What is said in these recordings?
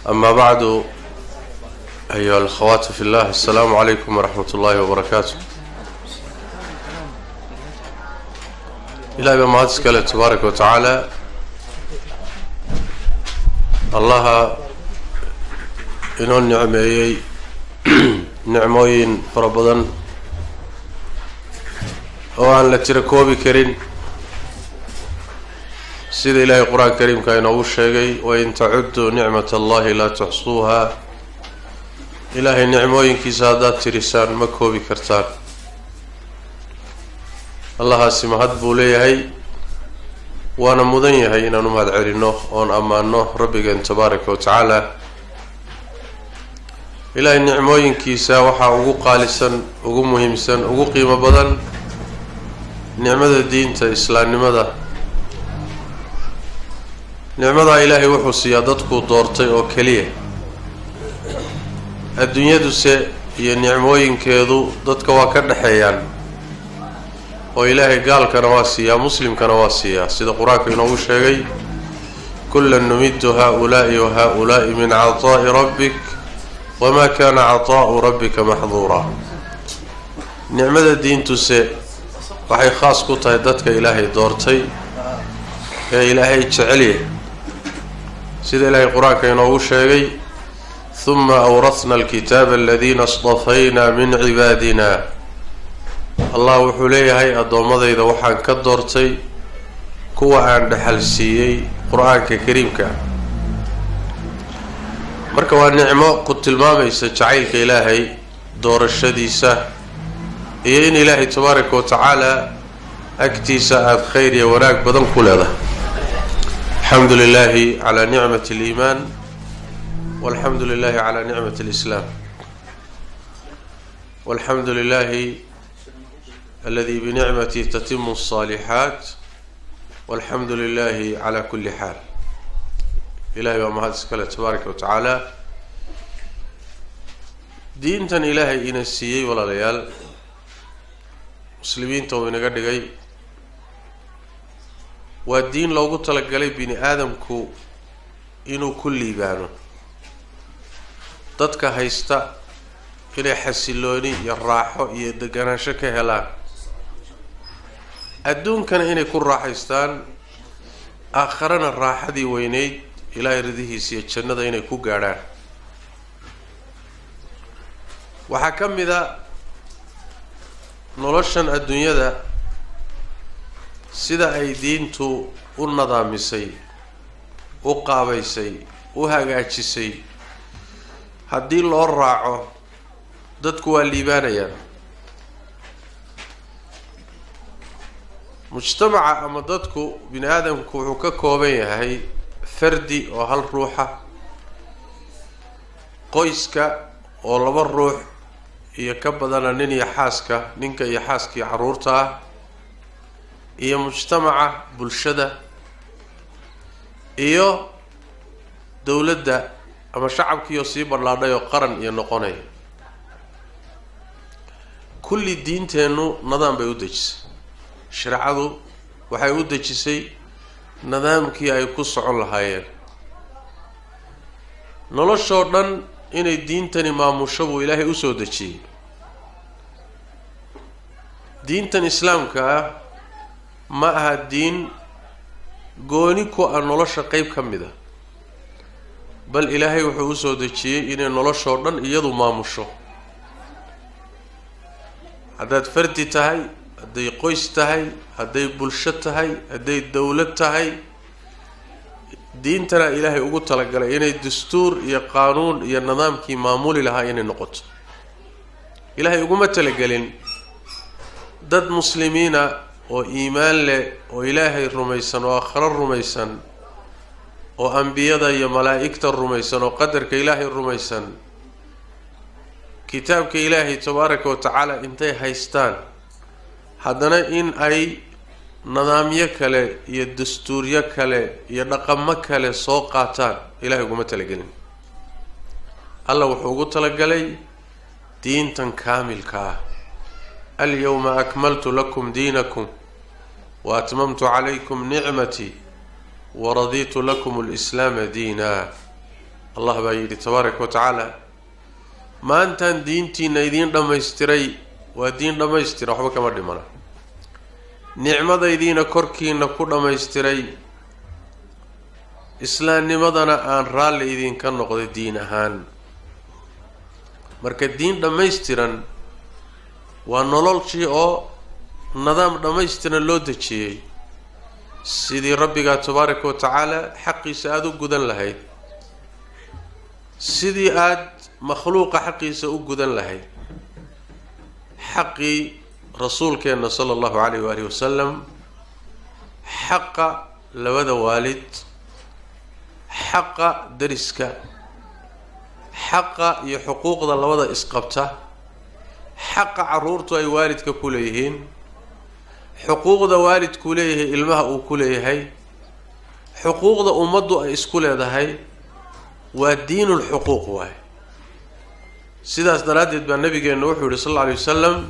أما بعد أيها الأخوات في الله السلام عليكم ورحمة الله وبركاته. إلهي بما هذا تبارك وتعالى الله إنه نعموين فربضا وأن لا تركوا بكرين سيد إلهي القرآن الكريم كان أول شيء وإن تعدوا نعمة الله لا تحصوها. إلهي نعموين كيسادات ترسان مكو بكرتان الله سمهد بوليهي وانا مدنيهي إنا نمهد عرينوه وان أمانوه ربك تبارك وتعالى. إلهي نعموين كيسا وحا ugu qaalisan ugu muhiimsan ugu qiimo badan نعمة diinta islaamnimada. نعمة إلهي وحو سيادتكو دورتي أو كليه الدنيا دوسي هي نعموين كيدو ضدك واكد حيان وإلهي قال كنواسيا مسلم كنواسيا سيد قراك ينوو شيء كلا نمد هؤلاء وهؤلاء من عطاء ربك وما كان عطاء ربك محظورا. نعمة الدين تسي وحي خاص كتا ضدك إلهي دورتي يا إلهي تشعليه سيد إلهي قراك ينوو شيء ثم أورثنا الكتاب الذين اصطفينا من عبادنا. الله وحليه هاي أدومضي إذا وحان كدورتي كوا عند حلسيي قرآن كريم مركوا النعمة قلت المامي سجعيلك إلهي دور الشديسة إن إلهي تبارك وتعالى أكتيسة الخير يوراك بدن كل هذا. الحمد لله على نعمة الإيمان والحمد لله على نعمة الإسلام والحمد لله الذي بنعمته تتم الصالحات والحمد لله على كل حال. إلهي وما هذا تبارك وتعالى دينتا إلهي إنسيي ولا ليال مسلمين تومين قدقي والدين لو قلت لك قلي بني آدمكو إنو كل يبانو dadka haysta inay xasilooni iyo raaxo iyo deganaansho ka helaan adduunkana inay ku raaxaystaan aakharana raaxadii weyneyd ilaahay ridihiisa iyo jannada inay ku gaadhaan. waxaa ka mid a noloshan adduunyada sida ay diintu u nadaamisay u qaabaysay u hagaajisay haddii loo raaco dadku waa liibaanayaan. mujtamaca ama dadku bini aadamku wuxuu ka kooban yahay fardi oo hal ruuxa, qoyska oo laba ruux iyo ka badana nin iyo xaaska, ninka iyo xaaskii carruurta ah, iyo mujtamaca bulshada iyo dawladda ama shacabkiioo sii badhlaadhay oo qaran iyo noqonaya. kulli diinteennu nidaam bay u dejisay. shareecadu waxay u dejisay nidaamkii ay ku socon lahaayeen. noloshoo dhan inay diintani maamusho buu ilaahay u soo dejiyey. diintan islaamka ah ma aha diin gooni ku ah nolosha qayb ka mid ah, bal ilaahay wuxuu u soo dejiyey inay noloshoo dhan iyadu maamusho. haddaad fardi tahay, hadday qoys tahay, hadday bulsho tahay, hadday dawlad tahay, diintana ilaahay ugu talagalay inay dastuur iyo qaanuun iyo nidaamkii maamuli lahaa inay noqoto. ilaahay uguma talagelin dad muslimiina oo iimaan leh oo ilaahay rumaysan oo aakhiro rumaysan oo ambiyada iyo malaa'igta rumaysan oo qadarka ilaahay rumaysan kitaabka ilaahay tabaaraka wa tacaala intay haystaan haddana in ay nidaamyo kale iyo dastuuryo kale iyo dhaqamo kale soo qaataan ilaahay uguma talagelin. alla wuxuu ugu talagalay diintan kaamilka ah. alyawma akmaltu lakum diinakum wa atmamtu calaykum nicmatii ورضيت لكم الإسلام دينا. الله بايدي تبارك وتعالى ما أنت دينتي نيدين دميستري ودين دميستري وحبك ما دمنا نعمة يدين كركي نكون دميستري إسلام نمدنا أن رال يدين كان نقد الدين هان مركز الدين دميسترن ونولل شيء أو نظام دميسترن لود شيء سيدي ربك تبارك وتعالى حقي سأدو قدن لهي سيدي آد مخلوق حقي سأدو قدن لهي حقي رسول كان صلى الله عليه وآله وسلم حق لبدا والد حق درسك حق يحقوق ذا لبدا إسقبته حق عرورته أي والدك كليهين حقوق ذا والد كليه الماء كليه حقوق ذا أمده إسكول هذا هاي ودين الحقوق واي سيداس درادت بالنبي نوح صلى الله عليه وسلم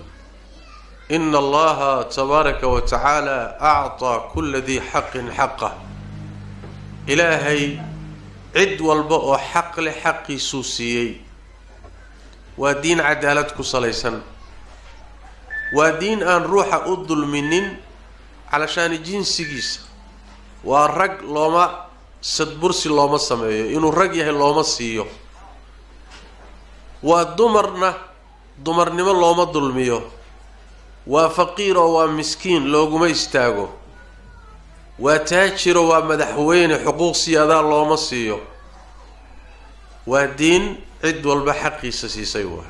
إن الله تبارك وتعالى أعطى كل ذي حق حقه إلهي عد والبقى حق لحق سوسيي ودين عدالتك صليسا ودين أن روح الظلمين علشان جنسيس والرج لوما صدبرسي لوما سميه إنه الرجيه لوما سيو ودمرنا لوما ظلميه وفقير ومسكين لوجو ما يستاجو وتاجر ومدحوين حقوق سيادة لوما سيو ودين عد والبحق سيسيوه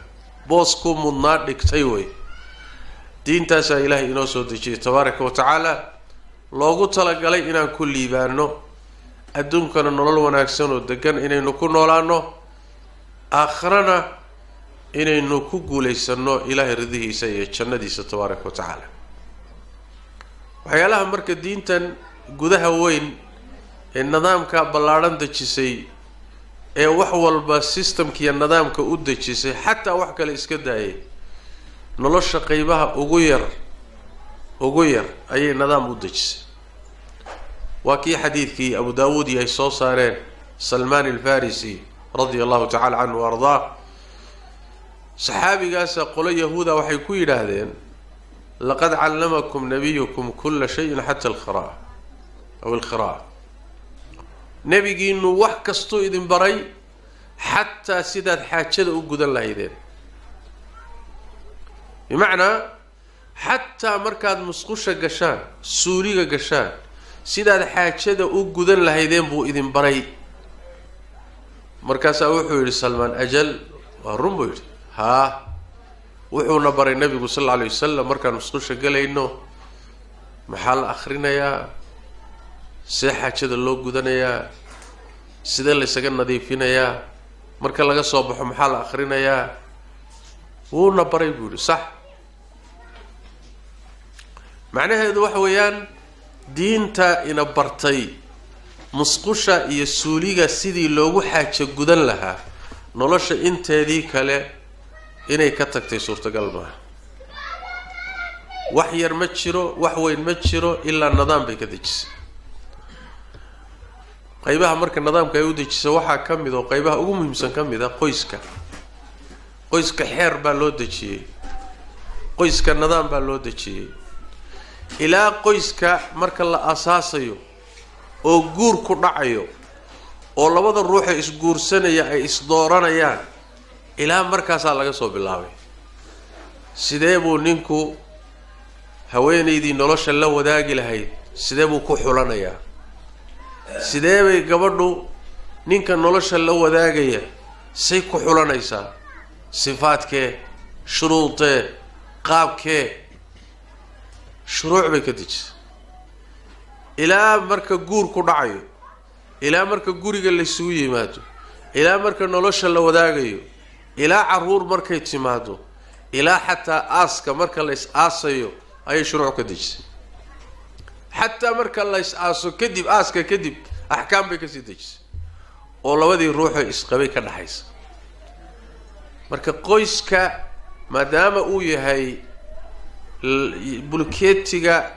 بوسكم النار دكتيوي دين تاسا إلهي إنو سودجي تبارك وتعالى لوغو تلقالي إنان كل إيبانو أدوم كان نولو وناكسانو دقان إنان نكون نولانو آخرنا إنان نكوكو ليسانو إلهي رضيه إسايا جنديس تبارك وتعالى وحيالها مركة دين تان قدها وين النظام كابلاران دجيسي ee wax walba systemkiya nidaamka u dejisay hatta wax kale iska daayay nolosha qaybaha ugu yar ayay nidaam u dejisay waki hadithki Abu Daawud ay soo saareen Salman al-Farisi radiyallahu ta'ala anhu warda saxaabigaas qolay yahuuda waxay ku yiraahdeen laqad 'allamakum nabiyukum kull shay'in hatta al-qira'a aw al-qira'a نبيجينو wax kasto idin baray hatta sidaad xaajada u gudan lahaydeen bimaana hatta markaad musqusha gashaan suuriga gashaan sidaad xaajada u gudan lahaydeen buu idin baray markaas wuxuu yiri Salman ajal wa rumbu ha wuxuu na baray nabigu sallallahu alayhi wasallam markaan musqusha galayno maxal akhrinaya xaajada loo gudanayaa sida la isaga nadiifinayaa marka laga soo baxo maxaa la akhrinayaa wuuna baray buuri sax macnaheedu waxa weeyaan diinta ina bartay musqusha iyo suuliga sidii loogu xaajo gudan lahaa nolosha inteedii kale inay ka tagtay suurtagal ma wax yar ma jiro wax weyn ma jiro ilaa nidaam bay ka dejisay qaybaha marka nidaamka ay u dejisay waxa kamid oo qaybaha ugu muhiimsan kamid ah qoyska xeer baa loo dejiyay qoyska nidaam baa loo dejiyay ilaa qoyska marka la asaasayo oo guur ku dhacayo oo labada ruux ee isguursanaya ay isdooranayaan ilaa markaas laga soo bilaabay sidee buu ninku haweeneydii nolosha la wadaagi lahayd sidee buu ku xulanayaa sidee bay gabadhu ninka nolosha la wadaagaya say ku xulanaysaa sifaadkee shuruudee qaabkee shuruuc bay ka dejisay ilaa marka guur ku dhacayo ilaa marka guriga la isugu yimaado ilaa marka nolosha la wadaagayo ilaa caruur markay timaado ilaa xataa aaska marka la is aasayo ay shuruuc ka dejisay حتى مركا الله يسأسو كدب آسكا كدب أحكام بكسي دجس ولودي روحه إسقابي كنحيس مركا قويسكا مادام أوي هاي بلوكيتيغا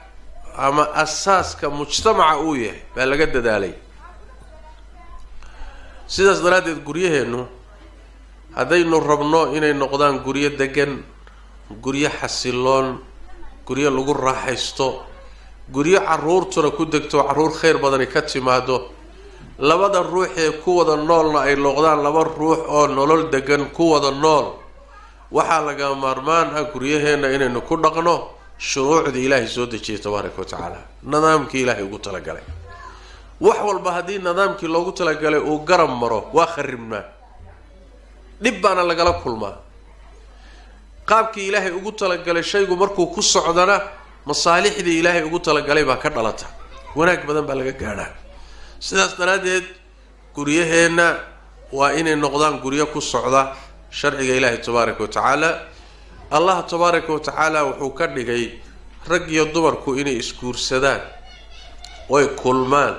أما أساسكا مجتمع أوي بلغد دالي sidaas daraaddeed guryaheenu haddaynu rabno inay noqdaan guryo degan, guryo xasiloon, guryo lagu raaxaysto, guryo carruurtuna ku degto carruur khayr badani ka timaado, labada ruux ee ku wada noolna ay noqdaan laba ruux oo nolol degan ku wada nool, waxaa laga maarmaan ah guryaheenna inaynu ku dhaqno shuruucda ilaahay soo dejiyay tabaaraka wa tacaala, nidaamkii ilaahay ugu talagalay. wax walba haddii nidaamkii loogu talagalay uu garab maro waa kharibnaa, dhib baana lagala kulmaa. qaabkii ilaahay ugu talagalay shaygu markuu ku socdana masaalixdii ilaahay ugu talagalay baa ka dhalata, wanaag badan baa laga gaadhaa. sidaas daraaddeed guryaheenna waa inay noqdaan guryo ku socda sharciga ilaahay tabaaraka wa tacaala. allah tabaaraka wa tacaala wuxuu ka dhigay rag iyo dumarku inay isguursadaan oo ay kulmaan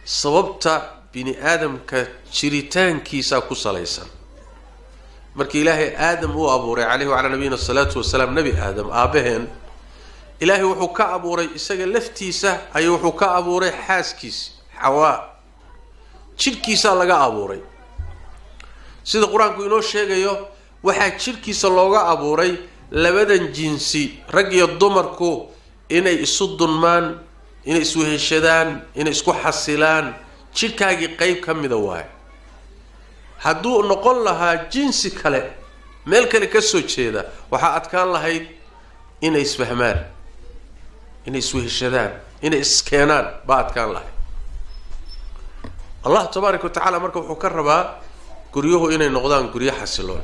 sababta bini aadamka jiritaankiisa ku salaysan. markii ilaahay aadam uu abuuray calayhi wacalaa nabiyina salaatu wasalaam, nebi aadam aabaheen, ilaahay wuxuu ka abuuray isaga laftiisa ayuu wuxuu ka abuuray xaaskiisa xawaa, jidhkiisa laga abuuray. sida qur-aanku inoo sheegayo waxaa jidhkiisa looga abuuray labadan jinsi, rag iyo dumarku, inay isu dunmaan, inay isweheshadaan, inay isku xasilaan. jidhkaagii qayb ka mida waaye. hadduu noqon lahaa jinsi kale meel kale ka soo jeeda waxaa adkaan lahayd inay isfahmaan, inay isweheshadaan, inay iskeenaan baa adkaan lahayd. allah tabaaraka wa tacaala marka wuxuu ka rabaa guryuhu inay noqdaan guryo xasiloon.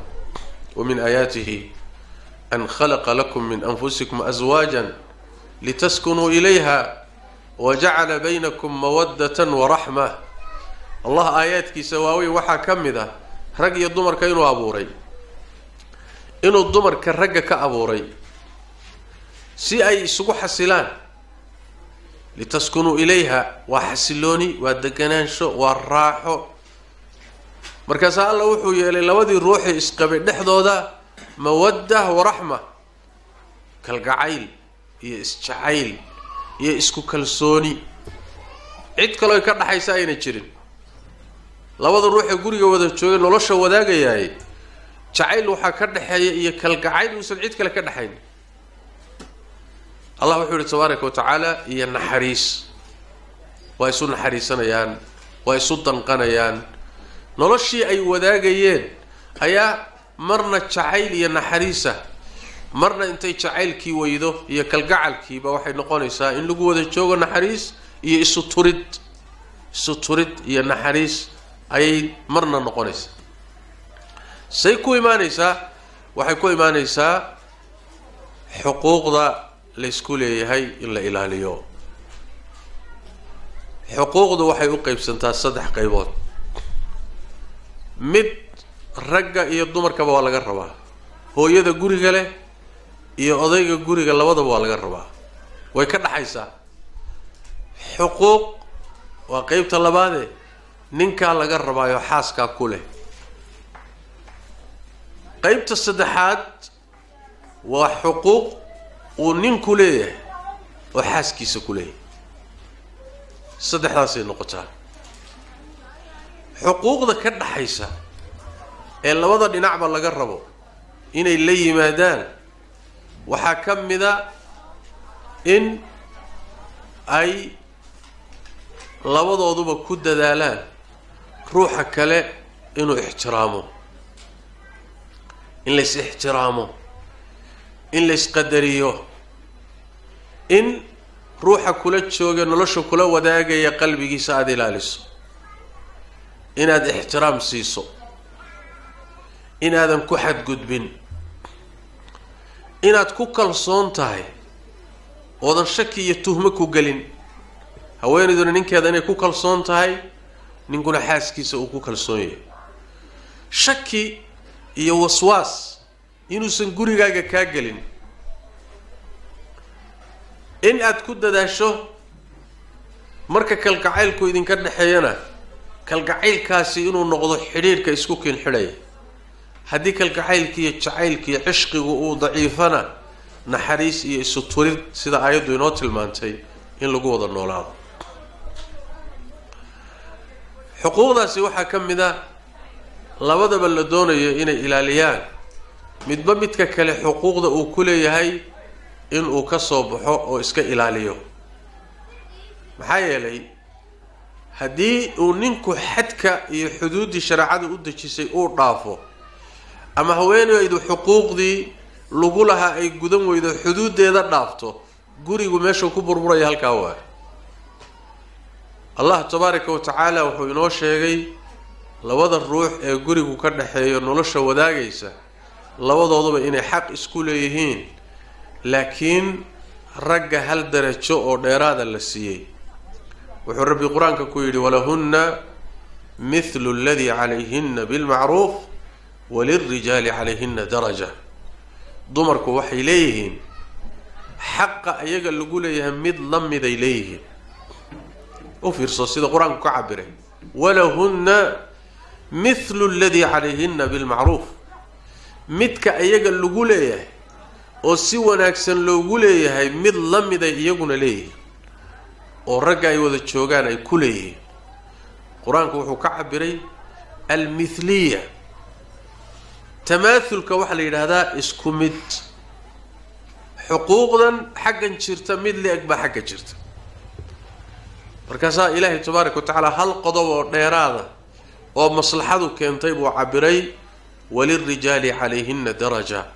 ومن آياته أن خلق لكم من أنفسكم أزواجا لتسكنوا إليها وجعل بينكم مودة ورحمة. الله آيات كي سواوي وحا كمذا رقي الضمر كينو أبوري، إنو الضمر كالرقة كأبوري سي أي سقو حسلان لتسكنوا إليها وحسلوني والدقنان شو والراحو. markaasaa alla wuxuu yeelay labadii ruuxi isqabay dhexdooda mawadda wa raxma, kalgacayl iyo isjacayl iyo isku kalsooni, cid kaloo ka dhaxaysa ayna jirin. labada ruux ee guriga wada joogay nolosha wadaagayay jacayl waxa ka dhaxeeya iyo kalgacayl uusan cid kale ka dhaxayn. allah wuxuu yiri tabaaraka wa tacaala iyo naxariis, waa isu naxariisanayaan, waa isu danqanayaan. noloshii ay wadaagayeen ayaa marna jacayl iyo naxariisa, marna intay jacaylkii weydo iyo kalgacalkiiba waxay noqonaysaa in lagu wada joogo naxariis iyo isu turid iyo naxariis ayay marna noqonaysaa. say ku imaanaysaa? waxay ku imaanaysaa xuquuqda la isku leeyahay in la ilaaliyo. xuquuqdu waxay u qaybsantaa 3 qaybood. mid ragga iyo dumarkaba waa laga rabaa, hooyada guriga leh iyo odayga guriga labadaba waa laga rabaa, way ka dhaxaysaa. xuquuq waa qaybta labaade, ninkaa laga rabaayo xaaskaa ku leh. qaybta saddexaad waa xuquuq uu ninku leeyahay oo xaaskiisa ku leeyahay. saddexdaasay noqotaa. xuquuqda ka dhaxaysa ee labada dhinacba laga rabo inay la yimaadaan waxaa ka mida in ay labadooduba ku dadaalaan ruuxa kale inuu ixtiraamo, in la is ixtiraamo, in la is qadariyo, in ruuxa kula jooga nolosha kula wadaagaya qalbigiisa aad ilaaliso, inaad ixtiraam siiso, inaadan ku xadgudbin, inaad ku kalsoon tahay oodan shaki iyo tuhmo ku gelin. haweenayduna ninkeeda inay ku kalsoon tahay, ninkuna xaaskiisa uu ku kalsoon yahay. shaki iyo waswaas inuusan gurigaaga kaa gelin. in aad ku dadaasho marka kalgacaylku idinka dhaxeeyana kalgacaylkaasi inuu noqdo xidhiirka isku kin xidhay. haddii kalgacaylka iyo jacaylka iyo cishqigu uu daciifana naxariis iyo isu turid sida aayaddu inoo tilmaantay in lagu wada noolaado. xuquuqdaasi waxaa ka mid ah labadaba la doonayo inay ilaaliyaan midba midka kale xuquuqda uu ku leeyahay inuu ka soo baxo oo iska ilaaliyo. maxaa yeelay haddii uu ninku xadka iyo xuduuddii shareecada u dejisay uu dhaafo ama haweenaydu xuquuqdii lagu lahaa ay gudan weydo xuduuddeeda dhaafto gurigu meeshuu ku burburaya halkaa waa. allah tabaaraka wa tacaala wuxuu inoo sheegay labada ruux ee gurigu ka dhaxeeyo nolosha wadaagaysa labadooduba inay xaq isku leeyihiin laakiin ragga hal darajo oo dheeraada la siiyey. wuxuu rabbi qur-aanka ku yidhi walahunna mithlu alladii calayhinna bilmacruuf walilrijaali calayhinna daraja. dumarku waxay leeyihiin xaqa ayaga lagu leeyahay mid la miday leeyihiin. u fiirso sida qur-aanku ka cabiray walahunna mithlu alladii calayhinna bilmacruuf. midka ayaga lagu leeyahay oo si wanaagsan loogu leeyahay mid la miday iyaguna leeyihiin oo ragga ay wada joogaan ay ku leeyihiin. qur-aanku wuxuu ka cabiray almithliya. tamaathulka waxaa la yidhaahdaa isku mid. xuquuqdan xaggan jirta mid la-eg baa xagga jirta. markaasaa ilaahay tabaaraka wa tacaala hal qodob oo dheeraada oo maslaxadu keentay buu cabiray walilrijaali calayhinna daraja.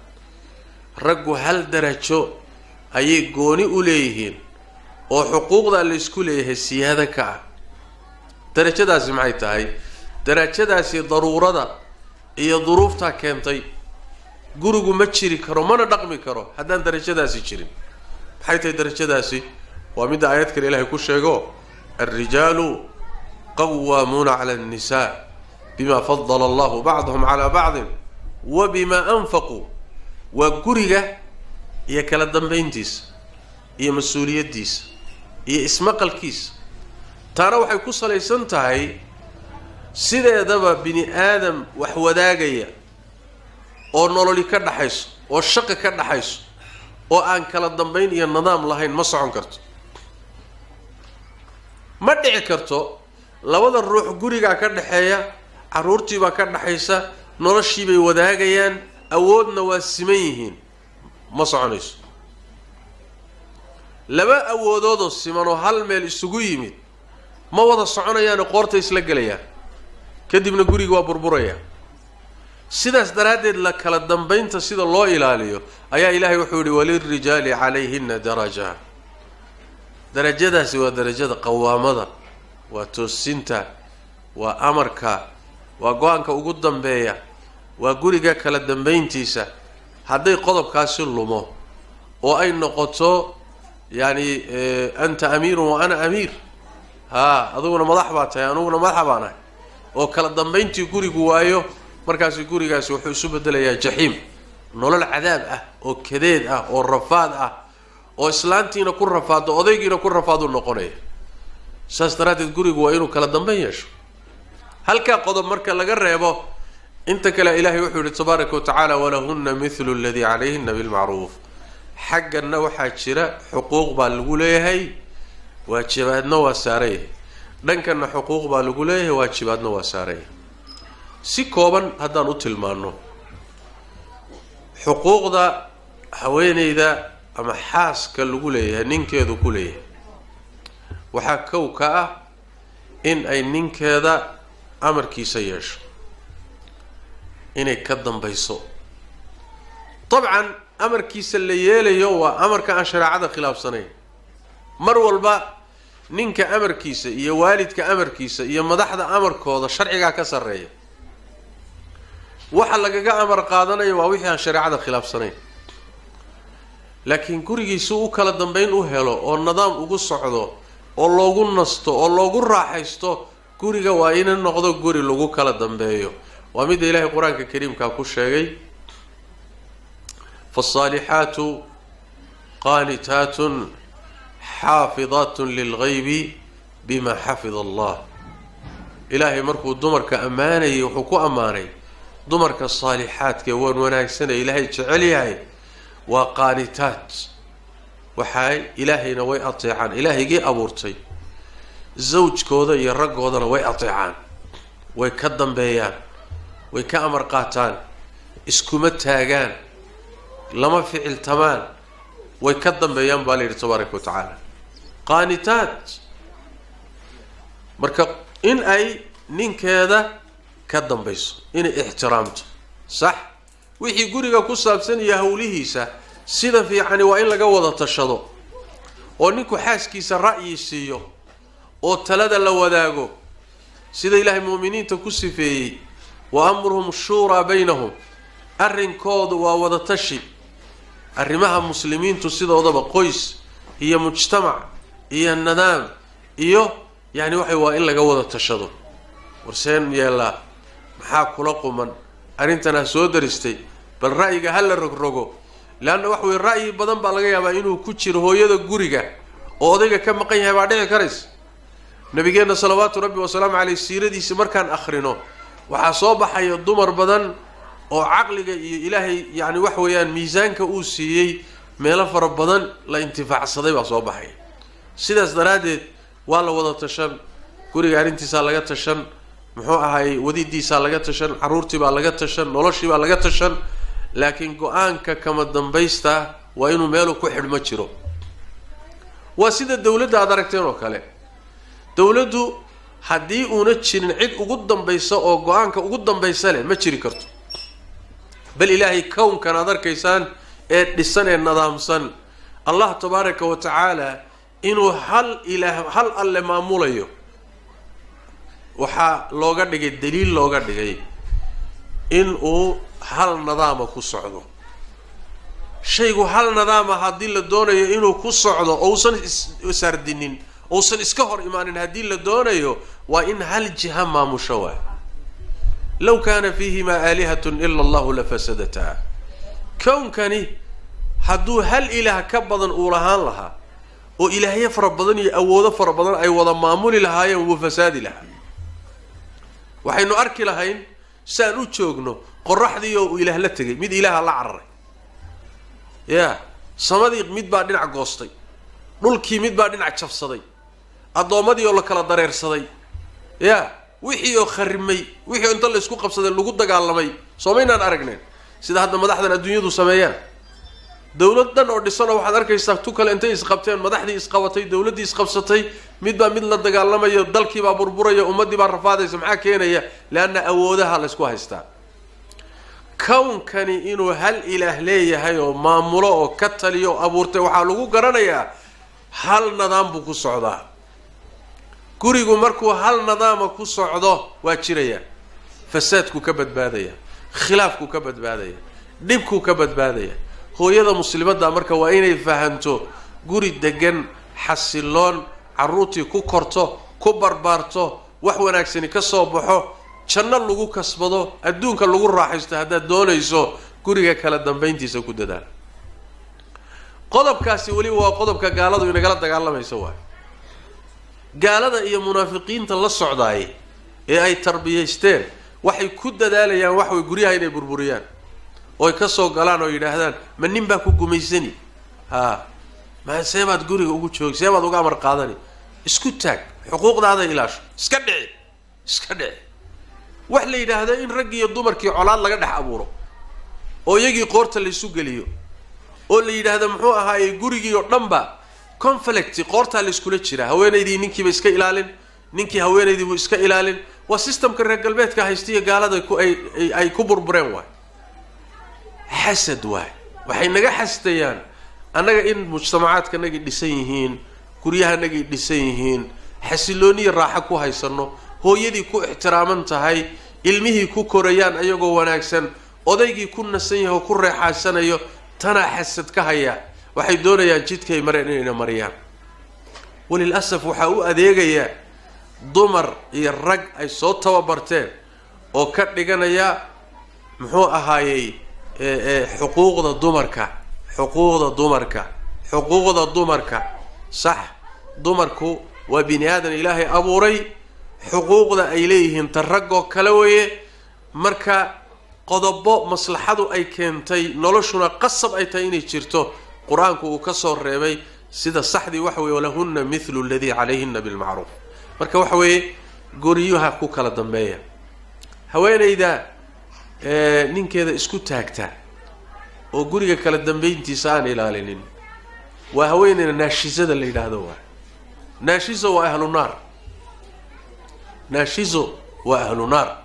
raggu hal darajo ayay gooni u leeyihiin oo xuquuqdaa la isku leeyahay siyaado ka ah. darajadaasi maxay tahay? darajadaasi daruurada iyo duruuftaa keentay. gurigu ma jiri karo mana dhaqmi karo haddaan darajadaasi jirin. maxay tahay darajadaasi? waa midda aayad kale ilaahay ku sheego alrijaalu qawaamuuna cala annisaa bima fadala allahu bacdahum calaa bacdin wa bima anfaquu. waa guriga iyo kala dambayntiisa iyo mas-uuliyaddiisa iyo ismaqalkiisa. taana waxay ku salaysan tahay sideedaba bini aadam wax wadaagaya oo nololi ka dhaxayso oo shaqo ka dhaxayso oo aan kala dambayn iyo nidaam lahayn ma socon karto. ma dhici karto labada ruux gurigaa ka dhaxeeya carruurtiibaa ka dhaxaysa noloshiibay wadaagayaan awoodna waa siman yihiin ma soconayso. laba awoodoodoo siman oo hal meel isugu yimid ma wada soconayaane qoorta isla gelayaan kadibna guriga waa burburaya. sidaas daraaddeed la kala dambaynta sida loo ilaaliyo ayaa ilaahay wuxuu yidhi walilrijaali calayhinna daraja. darajadaasi waa darajada qawaamada, waa toosinta, waa amarka, waa go-aanka ugu dambeeya, waa guriga kala dambayntiisa. hadday qodobkaasi lumo oo ay noqoto yani anta amiirun wa ana amiir, adiguna madax baa tahay aniguna madaxa baan ahay, oo kala dambayntii gurigu waayo, markaasi gurigaasi wuxuu isu bedelayaa jaxiim, nolol cadaab ah oo kadeed ah oo rafaad ah oo islaantiina ku rafaado odaygiina ku rafaadu noqonaya. saas daraaddeed gurigu waa inuu kala dambayn yeesho. halkaa qodob marka laga reebo inta kale ilaahay wuxuu yihi tabaaraka wa tacaala walahunna mithlu alladii calayhinna bilmacruuf. xagganna waxaa jira xuquuq baa lagu leeyahay, waajibaadna waa saaraya. dhankanna xuquuq baa lagu leeyahay, waajibaadna waa saaraya. si kooban haddaan u tilmaano xuquuqda haweeneyda ama xaaska lagu leeyahay ninkeedu ku leeyahay waxaa kow ka ah in ay ninkeeda amarkiisa yeesho, inay ka dambayso. dabcan amarkiisa la yeelayo waa amarka aan shareecada khilaafsanayn. mar walba ninka amarkiisa iyo waalidka amarkiisa iyo madaxda amarkooda sharcigaa ka sarreeya. waxa lagaga amar qaadanayo waa wixii aan shareecada khilaafsanayn. laakiin gurigiisu u kala dambayn u helo oo nidaam ugu socdo oo loogu nasto oo loogu raaxaysto, guriga waa ina noqdo guri lagu kala dambeeyo. waa midda ilaahay qur-aanka kariimkaa ku sheegay faالصaalixaatu qaanitaatun xaafidaatun lilgaybi bima xafida allah. ilaahay markuu dumarka ammaanayay wuxuu ku ammaanay dumarka saalixaadka waan wanaagsanay ilaahay jecel yahay waa qaanitaat. waxay ilaahayna way ateecaan, ilaahaygii abuurtay zawjkooda iyo raggoodana way ateecaan. way ka dambeeyaan way ka amar qaataan iskuma taagaan lama ficil tamaan way ka dambeeyaan baa Ilaahay tabaaraka wa tacaala qaanitaat marka in ay ninkeeda ka dambayso in ixtiraamto sax wixii guriga ku saabsan iyo hawlihiisa sida fiican waa in laga wada tashado oo ninku xaaskiisa ra'yi siiyo oo talada la wadaago sida Ilaahay muuminiinta ku sifeeyay wa amruhum shura baynahum arrinkoodu waa wada tashi arrimaha muslimiintu sidoodaba qoys iyo mujtamac iyo nidaam iyo yani waa in laga wada tashado warseen yeela maxaa kula quman arintana soo daristay bal ra'yiga hal la rogrogo laana ra'yi badan baa laga yaabaa inuu ku jiro hooyada guriga oo odayga ka maqan yahay baa dhici karaysa nabigeena salawaatu rabbi wa salaam alayhi siiradiisa markaan akhrino waxa soo baxay dumar badan oo aqliga iyo Ilaahay yani miisaanka uu siiyay meelo fara badan la intifaacsaday baa soo baxay sidaas daraadeed waa la wada tashan guriga arintiisa laga tashan muxuu ahay wadidiisa laga tashan caruurtii baa laga tashan noloshii baa laga tashan laakiin go'aanka kama dambaysta waa inuu meel ku xidhmo jiro waa sida dawladda aad aragteen oo kale dawladdu haddii uuna jirin cid ugu dambaysa oo go'aanka ugu dambaysa leh ma jiri karto bal Ilaahay kownkan aad arkaysaan ee dhisan ee nidaamsan Allah tabaaraka wa tacaala inuu hal alle maamulayo waxa looga dhigay daliil looga dhigay in uu hal nidaam ku socdo shaygu hal nidaam haddii la doonayo inuu ku socdo oo uusan isardinin oo uusan iska hor imaanin haddii la doonayo waa in hal jiha maamusho waa law kana fiihima aalihatun illa Allah la fasadata kawnkani hadduu hal ilaah ka badan uu lahaan lahaa oo ilaahay fara badan iyo awoodo fara badan ay wada maamuli lahaayeen wuu fasaadi lahaa waxaynu arki lahayn saan u joogno qorraxdii oo ilaah la tagay mid ilaah la cararay samadii mid baa dhinac goostay dhulkii mid baa dhinac jabsaday adoomadii oo la kala dareersaday wixii oo kharimay wixii inta la isku qabsaday lagu dagaalamay soomaynaan aragneen sida hadda madaxdan adduunyadu sameeyaan dawladdan oo dhisan waxaad arkaysaa tu kale intay isqabteen madaxdii isqabatay dawladdii isqabsatay mid la dagaalamayo dalkii baa burburaya ummadii baa rafaadaysa maxaa keenaya laana awoodaha la isku haystaa kawnkani inuu hal ilaah leeyahay oo maamulo oo ka taliyo abuurtay waxa lagu garanayaa hal nidaam buu ku socdaa gurigu markuu hal nidaam ku socdo waa jiraya fasaadku ka badbaadaya khilaafku ka badbaadaya dhibku ka badbaadaya hooyada muslimadda marka waa inay fahanto guri degan xasiloon caruurtii ku korto ku barbaarto wax wanaagsan ka soo baxo janno lagu kasbado adduunka lagu raaxaysto haddaad doonayso guriga kala dambeyntiisa ku dadaal qodobkaasi wali waa qodobka gaaladu inagala dagaalamayso waa gaalada iyo munaafiqiinta la socdaay ee ay tarbiyeysteen waxay ku dadaalayaan wax way guriyaha inay burburiyaan oo ka soo galaan oo yiraahdaan ma nin baa ku gumaysani ma seebaad guriga ugu joog seebaad uga amar qaadani isku taag xuquuqdaada ilaasho iska dhici wax la yiraahdo in rag iyo dumarkii colaad laga dhex abuuro oo iyagii qoorta la isu galiyo oo la yiraahdo muxuu ahaayay gurigii oo dhanba conflict qoorta la isku jira haweenaydii ninkii ba iska ilaalin ninkii haweenaydii buu iska ilaalin waa systemka reer galbeedka haystiya gaalada ay ku burbureen waa حسد واحد waxay naga xastayaan anaga in mujtamacaadka naga dhisan yihiin guriyaha naga dhisan yihiin xasilooni raaxo ku haysano hooyadii ku ixtiraaman tahay ilmihii ku korayaan ayagoo wanaagsan odaygii ku nasan yahay oo ku reexaasanayo tana xasad ka haya waxay doonayaan jidkay mareen inay mariyaan walil asaf waxa uu adeegaya dumar iyo rag ay soo tababarteen oo ka dhiganaya muxuu ahaayay xuquuqda dumarka صح dumarku waa bini aadan ilaahay abuuray xuquuqda ay leeyihiin taraggo kala weeye marka qodobo maslaxadu ay keentay noloshuna qasab ay tahay inay jirto quraanku uu ka soo reebay sida saxdii wax weeye walahunna mithlu alladhi alayhinna bil ma'ruf marka wax weeye guriyuha ku kala dambeeya haweenayda ninkeeda isku taagta oo guriga kala dambeyntiisa aan ilaalinin waa haweenayda naashizada la yiraahdo waa naashizo waa ahlu naar naashizo waa ahlu naar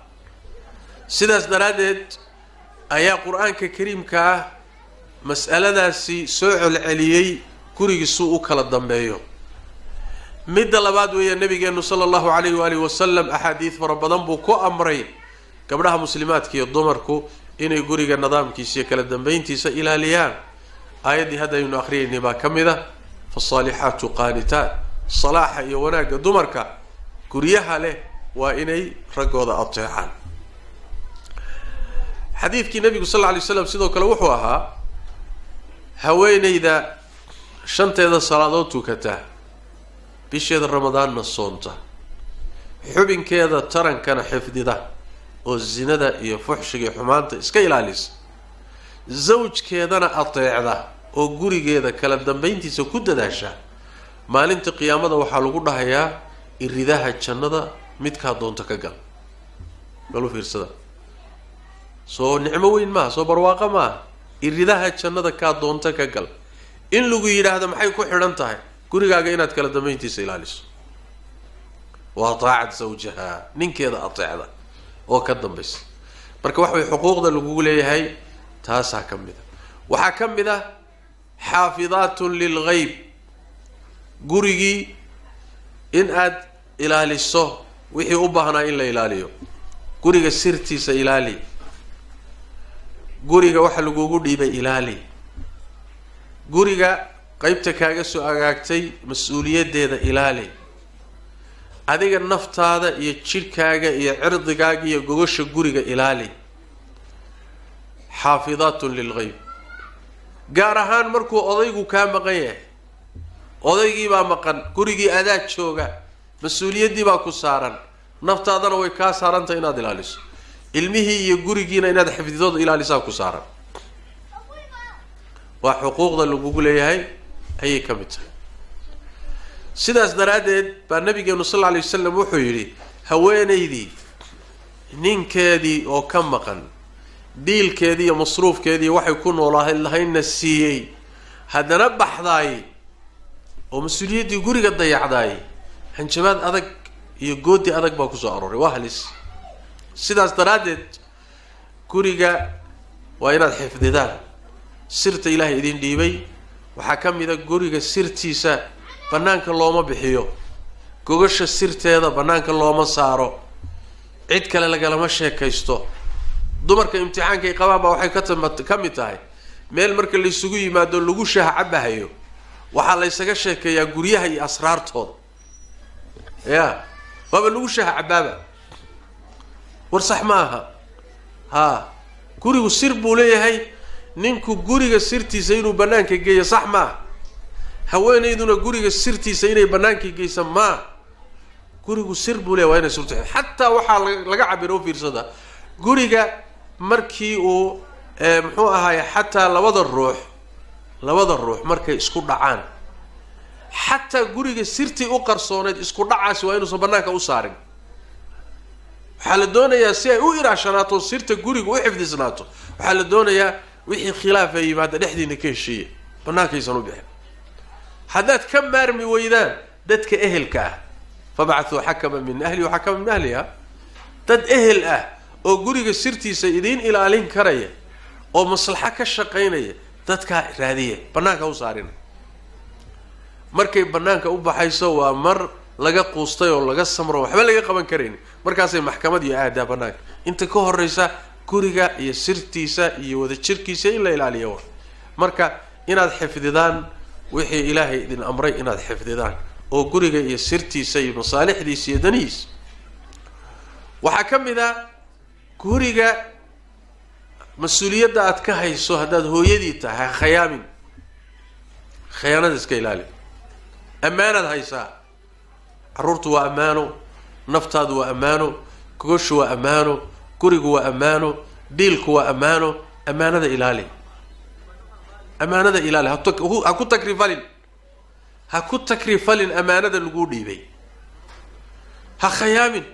sidaas daraadeed ayaa quraanka kariimka ah mas'aladaasi soo celceliyay gurigiisu u kala dambeeyo midda labaad weeye nabigeenu sallallahu alayhi wa alihi wasallam ahadiith farabadan buu ku amray gabdhaha muslimaadka iyo dumarku inay guriga nidaamkiisa kala dambeyntiisa ilaaliyaan aayadii hadaynu akhriyay baa kamida fasalihatu qanitat salaaha iyo wanaaga dumarka guriyaha leh waa inay ragooda ateecaan xadiidkii nabiga sallallahu alayhi wasallam sidoo kale wuxuu ahaa haweenayda shanteeda salaadood tukata bisheeda ramadaanna soonta xubinkeeda tarankana xifdida oo zinada iyo fuxshiga xumaanta iska ilaalisa zawjkeedana ateecda oo gurigeeda kala dambeyntiisa ku dadaasha maalinta qiyaamada waxaa lagu dhahayaa iridaha jannada midka doonta ka gal galu fiirsada soo nicmo weyn ma soo barwaaqo ma iridaha jannada ka doonta ka gal in lagu yiraahdo maxay ku xidhan tahay gurigaaga inaad kala dambeyntiisa ilaaliso waa taacad zawjaha ninkeeda ateecda oo ka dambaysa marka wax way xuquuqda lagu leeyahay taasa kamida waxa kamida xaafidaatun lil ghaib gurigi in aad ilaaliso wixii u baahnaa in la ilaaliyo guriga sirtiisa ilaali guriga waxa lagu dhiibay ilaali guriga qaybta kaaga soo agaagtay mas'uuliyadeeda ilaali adiga naftaada iyo jirkaaga iyo cirdigaaga iyo gogosha guriga ilaali xaafidaatun lil ghaib gaar ahaan markuu odaygu ka maqan yahay odaygii baa maqan gurigii adaa jooga mas'uuliyadii baa ku saaran naftaadana way ka saarantay inaad ilaaliso ilmihii iyo gurigiina inaad xifdidooda ilaalisaa ku saaran waa xuquuqda lagu leeyahay ayay ka mid tahay sidaas daraadeed baa nabigeenu sallallahu alayhi wasallam wuxuu yiri haweenaydii ninkeedii oo ka maqan diilkeedii iyo masruufkeedii waxay ku noolaayeen siiyay hadana baxday oo mas'uuliyadii guriga dayacday hanjabaad adag iyo goodi adag baa ku soo aroray waa halis sidaas daraadeed guriga waa inaad xifdidaan sirta ilaahay idin dhiibay waxa kamida guriga sirtiisa banaanka looma bixiyo gogasha sirteeda banaanka looma saaro cid kale lagalama sheekaysto dumarka imtixaanka ay qabaan baa waxay ka mid tahay meel marka la isugu yimaado lagu shaah cabahayo waxa la isaga sheekeeyaa guriyaha iyo asraartooda baba lagu shaah cabaaba war sax maaha gurigu sir buu leeyahay ninku guriga sirtiisa inuu banaanka geeyo sax maaha haweenayduna guriga sirtiisa inay banaanka geyso ma gurigu sir buu leeyahay inay surto hatta waxa laga cabiro fiirsada guriga markii uu muxuu ahaay hatta labada ruux markay isku dhacaan hatta guriga sirtii u qarsooneed isku dhacaas waa inuu banaanka u saarin waxa la doonayaa si ay u ilaashanaato sirta guriga u xifdisnaato waxa la doonayaa wixii khilaaf ay yimaado dhexdiina ka heshiiye banaankiisan u bixin haddaad ka maarmi weydaan dadka ehelka ah fab'athu hakaman min ahli wa hakaman min ahliha dad ehel ah oo guriga sirtiisa idin ilaalin karaya oo maslaxa ka shaqeynaya dadka raadiye banaanka u saarin markay banaanka u baxayso waa mar laga quustay oo laga samro waxba laga qaban karin markaasay maxkamad iyo aada banaanka inta ka horeysa guriga iyo sirtiisa iyo wada jirkiisa in la ilaaliyo marka inaad xifdidaan wixii ilaahay idin amray inaad xifdidaan oo guriga iyo sirtiisa iyo masaalixdiisa iyo daniis waxa kamida guriga mas'uuliyadda aad ka hayso hadaad hooyadii tahay khiyaanada iska ilaali amaanad haysaa carruurtu waa amaano naftaadu waa amaano gogoshu waa amaano gurigu waa amaano diilku waa amaano amaanada ilaali ha ku takrifalin amaanada lagu dhiibay ha khayaamin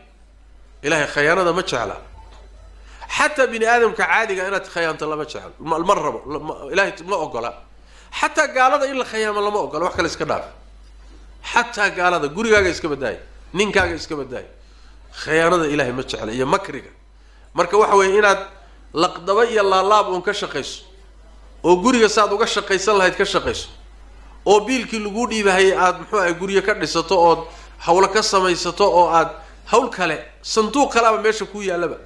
ilaahay khiyaanada ma jecla حتى بني آدم كعادي أنا تخيمت الله بتشعل المرة إلهي ما أقوله حتى قال هذا إلا خيام الله ما أقوله وحكي الإسكندر حتى قال هذا قري كاجا إسكندر نين كاجا إسكندر خيانة إلهي ما تشعل هي مكرجة مركب وحوي إن لقدبي الله لاب ونكشقيس وقري صاد وكشقيس الله يتكشقيس وبيلك الجودي بهاي عاد محو قري كذا ستوعد حول كسمة يستوعد حول كله صندوق كلام ماشي كوي على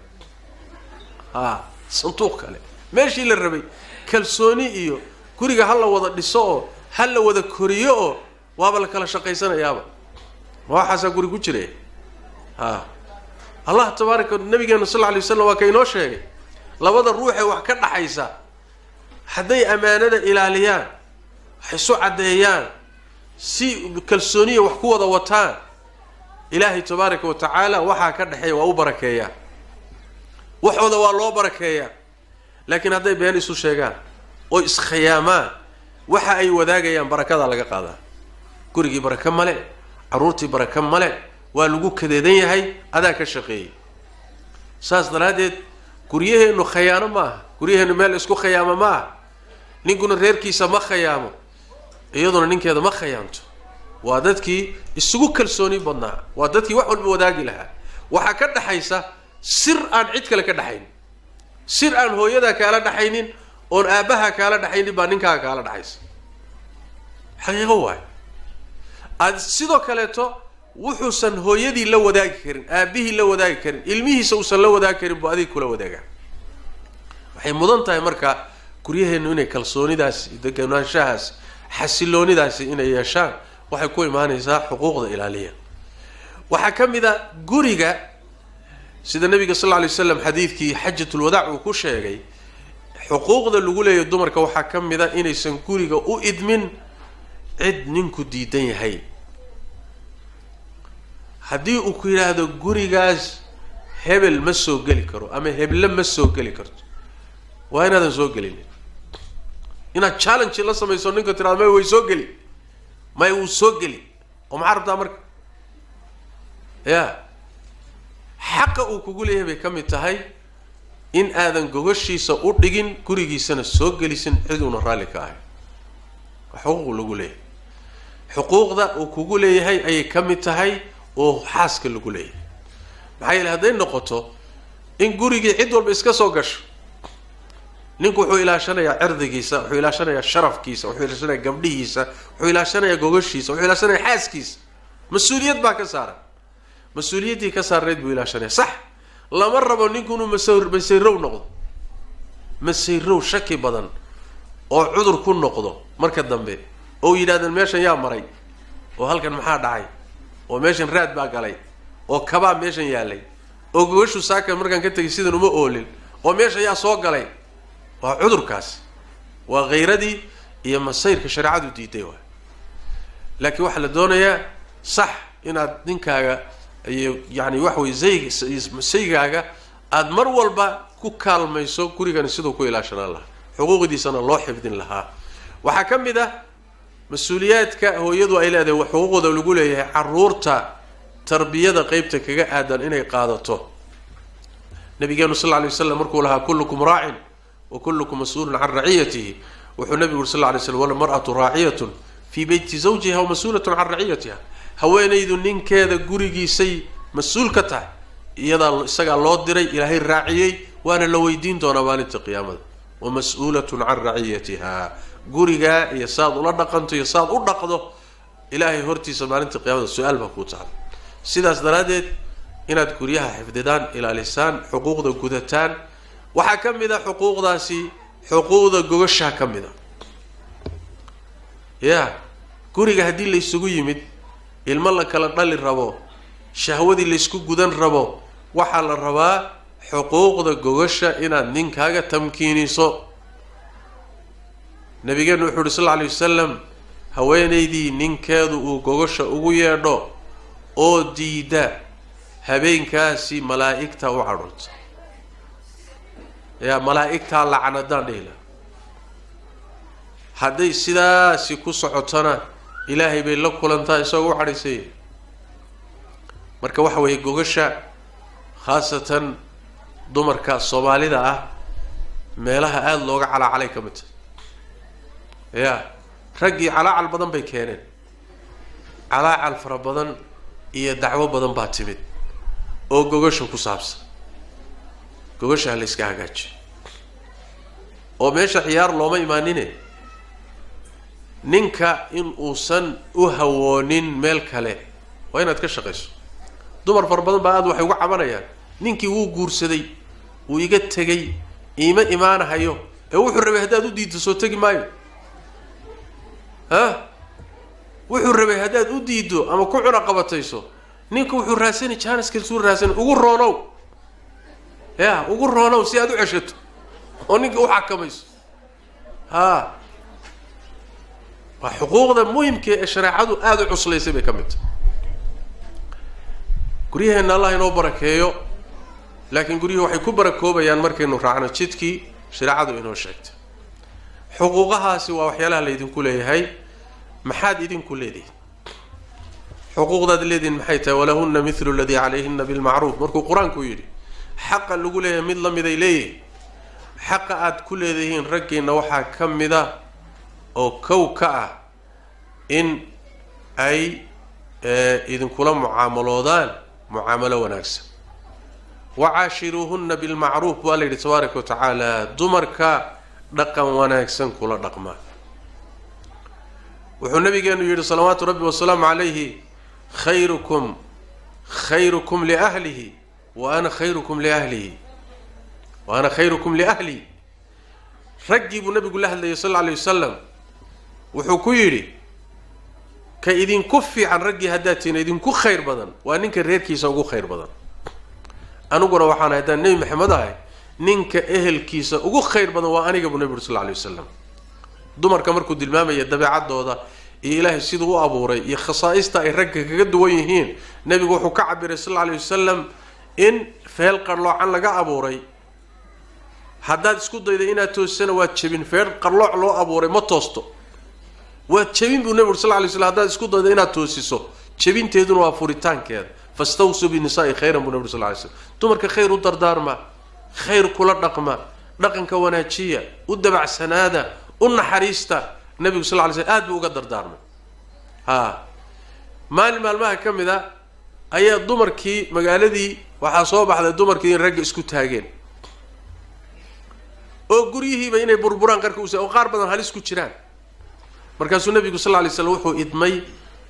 صندوق كله ماشي للربي كلسوني إيو كوريجا هلا وضع لسوء هلا وضع كوريو وابل كلا شقيسنا يابا وحاسا كوري كوتشري الله تبارك النبي صلى الله عليه وسلم وكينو شيء لوضع الروح وحكنا حيسا حدي أمانة إلهيان حيسو عديان سي كلسونية وحكوة وطان إلهي تبارك وتعالى وحا كدحي وأو بركيا وحوذا والله بركيا لكن هذا بيان يسو شيغان او اسخيامان waxa ay wadaagayaan barakada laga qaada gurigi baraka male aroorti baraka male waa lagu kadeedan yahay adaa ka shaqeeyay saas daraadeed guriyaheenu khiyaano ma guriyaheenu meel isku khiyaamo ma ninkuna reerkiisa ma khiyaamo iyaduna ninkeeda ma khiyaanto waa dadkii isugu kalsooni badnaa waa dadkii wax walba wadaagi lahaa waxa ka dhaxaysa sir aan cid kale ka dhaxayn sir aan hooyada kala dhaxaynin oon aabaha kala dhaxaynin baa ninkaaga kala dhaxaysa xaqiiqo waay aad sidoo kale to wuxuusan hooyadii la wadaagi karin aabihii la wadaagi karin ilmihiisa uusan la wadaagi karin buu adiga kula wadaaga waxay mudan tahay marka guriyaheenu inay kalsoonidaas deganaanshahaas xasiloonidaas inay yeeshaan waxay ku imaanaysaa xuquuqda ilaaliya waxa kamida guriga sida nabiga sallallahu alayhi wasallam xadiidkii xajjatul wadaa uu ku sheegay xuquuqda lagu leeyahay dumarka waxa kamida inaysan guriga u idmin cid ninku diidan yahay haddii uu ku yiraahdo gurigaas hebel ma soo gali karo ama hebla ma soo gali karto waa inaadan soo galin inaad challenge la samayso ninka tiraado ma way soo gali ma uu soo gali oo ma arabtaa marka ya xaqa uu kugu leeyahay bay kamid tahay in aadan gogoshiisa u dhigin gurigiisana soo galisin ciduna raali ka ahay xuquuq lagu leeyahay xuquuqda uu kugu leeyahay ay kamid tahay oo xaaska lagu leeyahay maxay ilaahay noqoto in gurigi cid walba iska soo gasho ninku wuxuu ilaashanayaa cirdigiisa wuxuu ilaashanayaa sharafkiisa wuxuu ilaashanayaa gabdhihiisa wuxuu ilaashanayaa gogoshiisa wuxuu ilaashanayaa xaaskiisa mas'uuliyad baa ka saaran mas'uuliyadii ka saarneed buu ilaashanayaa sax lama rabo ninku inuu masayrow noqdo masayrow shaki badan oo cudur ku noqdo marka dambe oo yiraahdaan meeshan yaa maray oo halkan maxaa dhacay oo meeshan raad baa galay oo kaba meeshan yaalay oo gogoshu saaka markan ka tagay sidan uma oolin oo meesha yaa soo galay waa cudurkaas waa qeyradii iyo masayrka shariicadu diiday waa laakiin waxa la doonayaa sax inaad ninkaaga يعني وحوي زي مسيجاga aad mar walba ku kaalmayso gurigan sidoo ku ilaashan Allah xuquuqdiisana loo xifdin lahaa waxa kamida mas'uuliyadka hooyadu ay leedahay xuquuqda lagu leeyahay caruurta tarbiyada qaybta kaga aadan inay qaadato nabigeenu sallallahu alayhi wasallam markuu lahaa kullukum raa'in wa kullukum mas'uulun 'an ra'iyatihi wuxuu nabigu sallallahu alayhi wasallam wal mar'atu ra'iyatun fi bayti zawjiha wa mas'uulatun 'an ra'iyatiha haweenaydu ninkeeda gurigiisay mas'uul ka tahay iyada isaga loo diray ilaahay raaciyay waana la weydiin doonaa maalinta qiyaamada wa mas'uulatun 'an ra'iyatiha guriga iyo saad ula dhaqanto iyo saad u dhaqdo ilaahay hortiisa maalinta qiyaamada su'aal baa ku taal sidaas daraadeed inaad guriyaha xifdidaan ilaalisaan xuquuqda gudataan waxa kamida xuquuqdaasi xuquuqda gogosha kamida guriga hadii la isugu yimid ilma la kala dhali rabo shahwadii la isku gudan rabo waxa la rabaa xuquuqda gogosha inaad ninkaaga tamkiiniso nabigeenu wuxuu sallallahu alayhi wasallam haweenaydii ninkeedu uu gogosha ugu yeedho oo diida habeenkaasi malaa'igta u cadhurta ya malaa'igta lacnadaan dhila haday sidaasi ku socotana ilaahay bay la kulantaa isagoo xariisay marka waxa way gogosha khaasatan dumarka Soomaalida ah meelaha aad looga calacalay ka mid ragii calaacal badan bay keeneen calaacal fara badan iyo dacwo badan baa timid oo gogasho ku saabsan gogasha la iska hagaajiyo oo meesha ciyaar looma imaanine ninka in uusan u hawoonin meel kale waa inaad ka shaqeyso dumar far badan baa aad waxay uga cabanayaan ninkii wuu guursaday wuu iga tagay iima imaanahayo ee wuxuu rabay hadaad u diido soo tagi maayo wuxuu rabay hadaad u diido ama ku cuna qabatayso ninka wuxuu raasani chance kalsuu raasani ugu roonow ugu roonow si aad u ceshato oo ninka u xakamayso waa xuquuqda muhiimka ee shariicadu aad u cuslaysay bay ka mid tahay guryaheena Allah inoo barakeeyo laakiin guryaha waxay ku barakoobayaan markaynu raacno jidkii shariicadu inoo sheegtay xuquuqahaasi waa waxyaalaha la idinku leeyahay maxaad idinku leedihiin xuquuqdaad leedihiin maxay tahay walahunna mithlu alladhi alayhinna bil ma'ruf markuu quraanku yiri xaq lagu leeyahay mid la mid ay leeyahay xaq aad ku leedihiin raggeena waxa kamida oo kowka ah in ay idinkula mucaamaloodaan mucaamalo wanaagsan وعاشروهن بالمعروف والله تبارك وتعالى دمرك دقن وناكسن كل دقما وحو النبي كان يقول صلوات ربي والسلام عليه خيركم لأهله وأنا خيركم لأهله وأنا خيركم لأهلي رجب النبي يقول الله صلى الله عليه وسلم وحو كيري كإذن كفي عن رجي هداتنا إذن كو خير بدن وأنك الريركي سوقو خير بدن أنا أقول وحنا هذا النبي محمد هاي نينك أهل كيسة وجو خير بدن وأنا جاب النبي صلى الله عليه وسلم دمر كمر كود المام يدبع عدو هذا إله سيد وأبوري يخصائص تا يرجع جد ويهين نبي جو كعب صلى الله عليه وسلم إن فهل قرلوا عن لقى أبوري هذا سكود إذا إنا توسنا واتشبين فهل قرلوا على أبوري ما توستو واتشبين بالنبي صلى الله عليه وسلم هذا سكود إذا إنا توسيسو تشبين تدون وافوريتان كذا فاستوصوا بالنساء خيرا بالنبي صلى الله عليه وسلم تمرك خير ودردار ما خير كل رقمه رقم كوناتشيه ودبع سناده ونحريسته النبي صلى الله عليه وسلم ادبو قدر دارما مالما كم ذا اي دمركي مغالدي waxa soo baxday dumarkii in rag isku taageen oo guriyihiiba inay burburaan qarka u soo qaar badan halis ku jiraan markaasuu nabigu sallallahu alayhi wasallam wuxuu idmay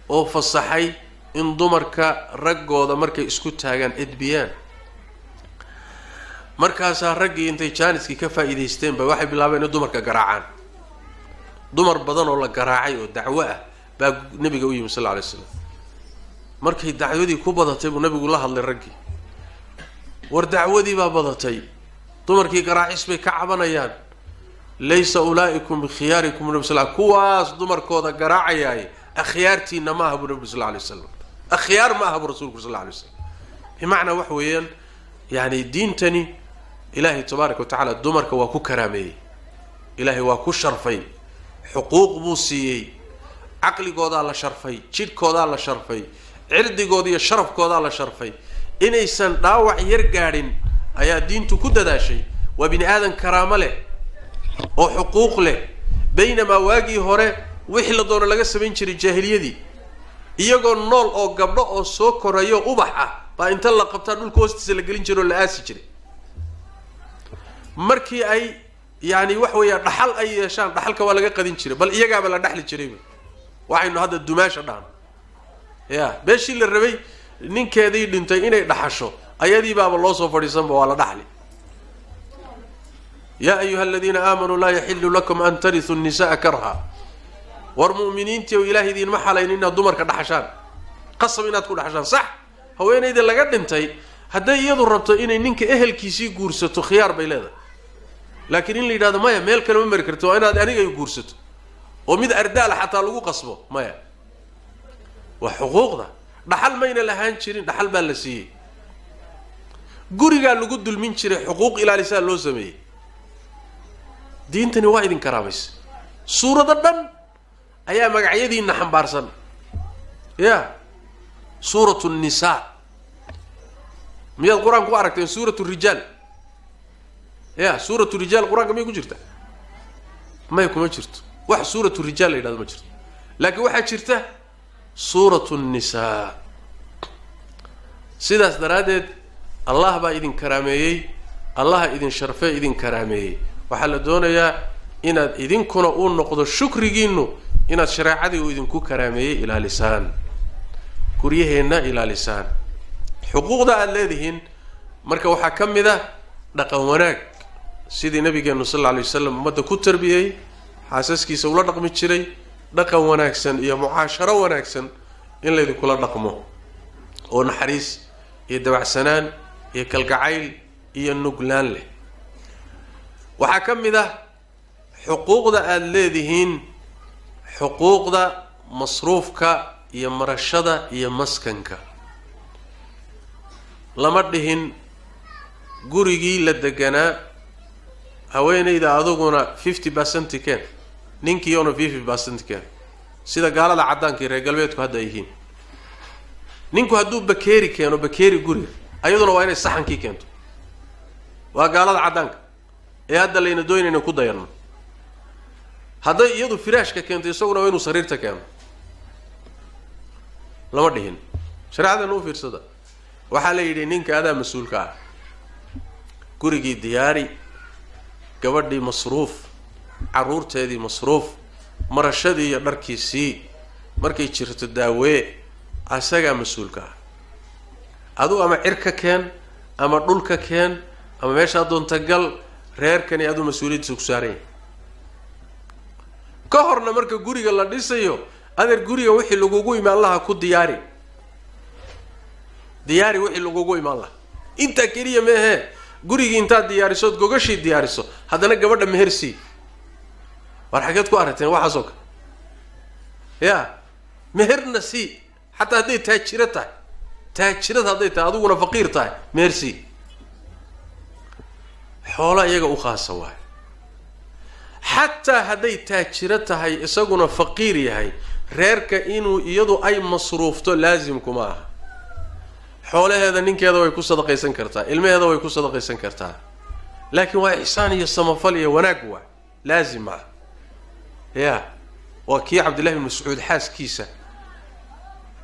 oo fasaxay in dumarka raggooda markay isku taagaan idbiyaan markaas raggii intay jaaniski ka faa'iideysteen ba waxay bilaabeen in dumarka garaacaan dumar badan oo la garaacay oo dacwo ah baa nabiga u yimid sallallahu alayhi wasallam markay dacwadii ku badatay buu nabigu la hadlay raggii war dacwadii baa badatay dumarkii garaacis bay ka cabanayaan laysa ulaikum bi khiyarikum nabi sallallahu alayhi wasallam kuwaas dumarkooda garaacayay akhyaartiina ma aha nabi sallallahu alayhi wasallam أخيار ما هو رسولك صلى الله عليه وسلم بمعنى وحويا يعني دين تاني إلهي تبارك وتعالى دمرك واكو كرامي إلهي واكو شرفي حقوق بوسيي عقلي قوضا على شرفي جيد قوضا على شرفي عردي قوضي شرف قوضا على شرفي إني سن داوع يرقارين أيا دين تكود دا شيء وبني آدم كرامة له وحقوق له بينما واقي هوري وحي لدور لغا سبين شري الجاهلية دي iyagoo nool oo gabdho oo soo korayo ubax ah baa inta la qabtaa dhulka hoostiisa la galin jiro la aasi jiray markii ay yaani wax weeyaa dhaxal ay yeeshaan dhaxalka waa laga qadin jiray bal iyagaaba la dhaxli jiray waxaynu hadda dumaasha dhaan beeshii la rabay ninkeedii dhintay inay dhaxasho ayadii baaba loo soo fadhiisan waa la dhaxli ya ayuha alladina aamanu la yahillu lakum an tarithu an-nisaa karha والمؤمنين تيو إلهي دين محلين إنها دمرك دحشان قسم إنها تكون دحشان صح هو إن إذا لقد انتي هدا يضر ربط إن إنك أهل كيسي قرسته خيار بيلاده لكن اللي هذا ما يميل كلمة مركرته أنا أنيقا يقرسته ومد أردال حتى لقو قصبه ما وحقوق ده دحل مين لهان شيرين دحل بالسيه قري قال لقو دل من شيرين حقوق إلى لسان لو سمي دين تاني واحد كرامس سورة الدم أيام مقعيدي إن حنبارسن يا سورة النساء من القرآن كو أركتين سورة الرجال يا سورة الرجال القرآن كم يكون جرته ما يكون جرته واحد سورة الرجال إلى هذا ما جرته لكن واحد جرته سورة النساء سيداس درادت الله با إذن كرامي الله إذن شرفه إذن كرامي وحال دونيا إن إذن كنا أون نقض الشكر جينو إن شريعة إذن كو كرامي إلى لسان كريهن إلى لسان حقوق ده الذين مركا وحا كمده دقن wanaag sidii nabigeenu sallallahu alayhi wasallam umada ku tarbiyay xaasaskiisa ula dhaqmi jiray dhaqan wanaagsan iyo mucaasharo wanaagsan in la idin kula dhaqmo oo naxariis iyo dabacsanaan iyo kalgacayl iyo nuglaan leh waxa kamida xuquuqda aad leedihiin xuquuqda masruufka iyo marashada iyo maskanka lama dhihin gurigii la deganaa haweeneyda aduguna 50% keen ninkii ona 50% keen sida gaalada cadaanka reer galbeedku hadda yihiin ninku hadduu bakeeri keeno bakeeri guriga ayaduna waa inay saxankii keento waa gaalada cadaanka ee hadda layna doonayna ku dayarno hadday iyadu firaashka keento isaguna waa inuu sariirta keeno lama dhihin shariicada noo fiirsada waxaa la yidhi ninka adaa mas-uulka ah gurigii diyaari gabadhii masruuf caruurteedii masruuf marashadii iyo dharkiisii markay jirto daawee asagaa mas-uulka ah adu ama cirka keen ama dhulka keen ama meesha doonta gal reerkani adu mas-uuliyadiisa ku saaran ka horna marka guriga la dhisayo adeer guriga wixii lagugu imaan lahaa ku diyaari wixii lagugu imaan lahaa inta kaliya mehe gurigi inta diyaariso gogashii diyaariso hadana gabadha mehersi war xageed ku aragteen waxa soo ka ya meherna si hatta haday taajirata haday taa aduguna faqiir tahay mehersi xoolo iyaga u khaasa waay hatta haday taajirata tahay isaguna faqiir yahay reerka inuu iyadu ay masruufto laazim kuma aha xoolaheeda ninkeeda way ku sadaqaysan kartaa ilmaheeda way ku sadaqaysan kartaa laakiin waa ihsaan iyo samafal iyo wanaag waa laazim ah ya waa kii Abdullah ibn Mas'ud xaaskiisa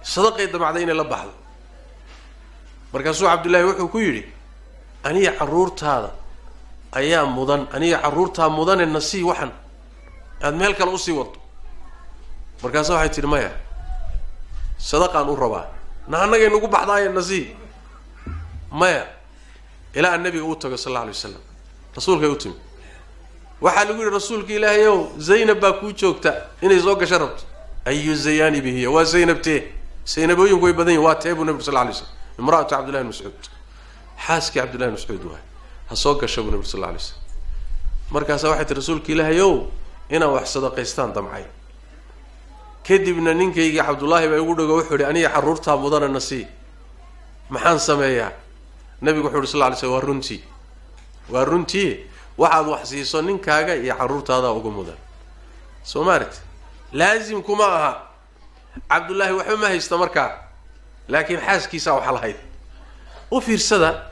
sadaqayda macdayna la baxdo markaasuu Abdullah wuxuu ku yiri aniga caruurtaada ayaa mudan aniga caruurtaa mudan nasiib waxan aad meel kale u sii wado markaasuu waxay tiri maya sadaqaan u rabaa naanaga inagu baxdaay nasiib maya ila annabi uu tago sallallahu alayhi wasallam rasuulka uu timi waxa lagu yiri rasuulka ilaahayow Zaynab baa ku joogta inay soo gasho rabto ayu zayani bihi wa Zaynabte Zaynabooyinku way badan waa teebu nabi sallallahu alayhi wasallam imraatu Abdullah ibn Mas'ud xaaski Abdullah ibn Mas'ud waa ha soo gasho nabi sallallahu alayhi wasallam markaas waxay tii rasuulka ilaahayow ina wax sadaqaystaan damcay kadibna ninkayga Abdullah baa ugu dhago wuxuu yiri aniga caruurta mudana nasiib maxaan sameeyaa nabigu wuxuu sallallahu alayhi wasallam waa runtii waxaad wax siiso ninkaaga iyo caruurtaada ugu mudan Soomaaliyeed laazim kuma aha Abdullah wuxuu ma haysta markaa laakiin xaaskiisa waxa la hayd u fiirsada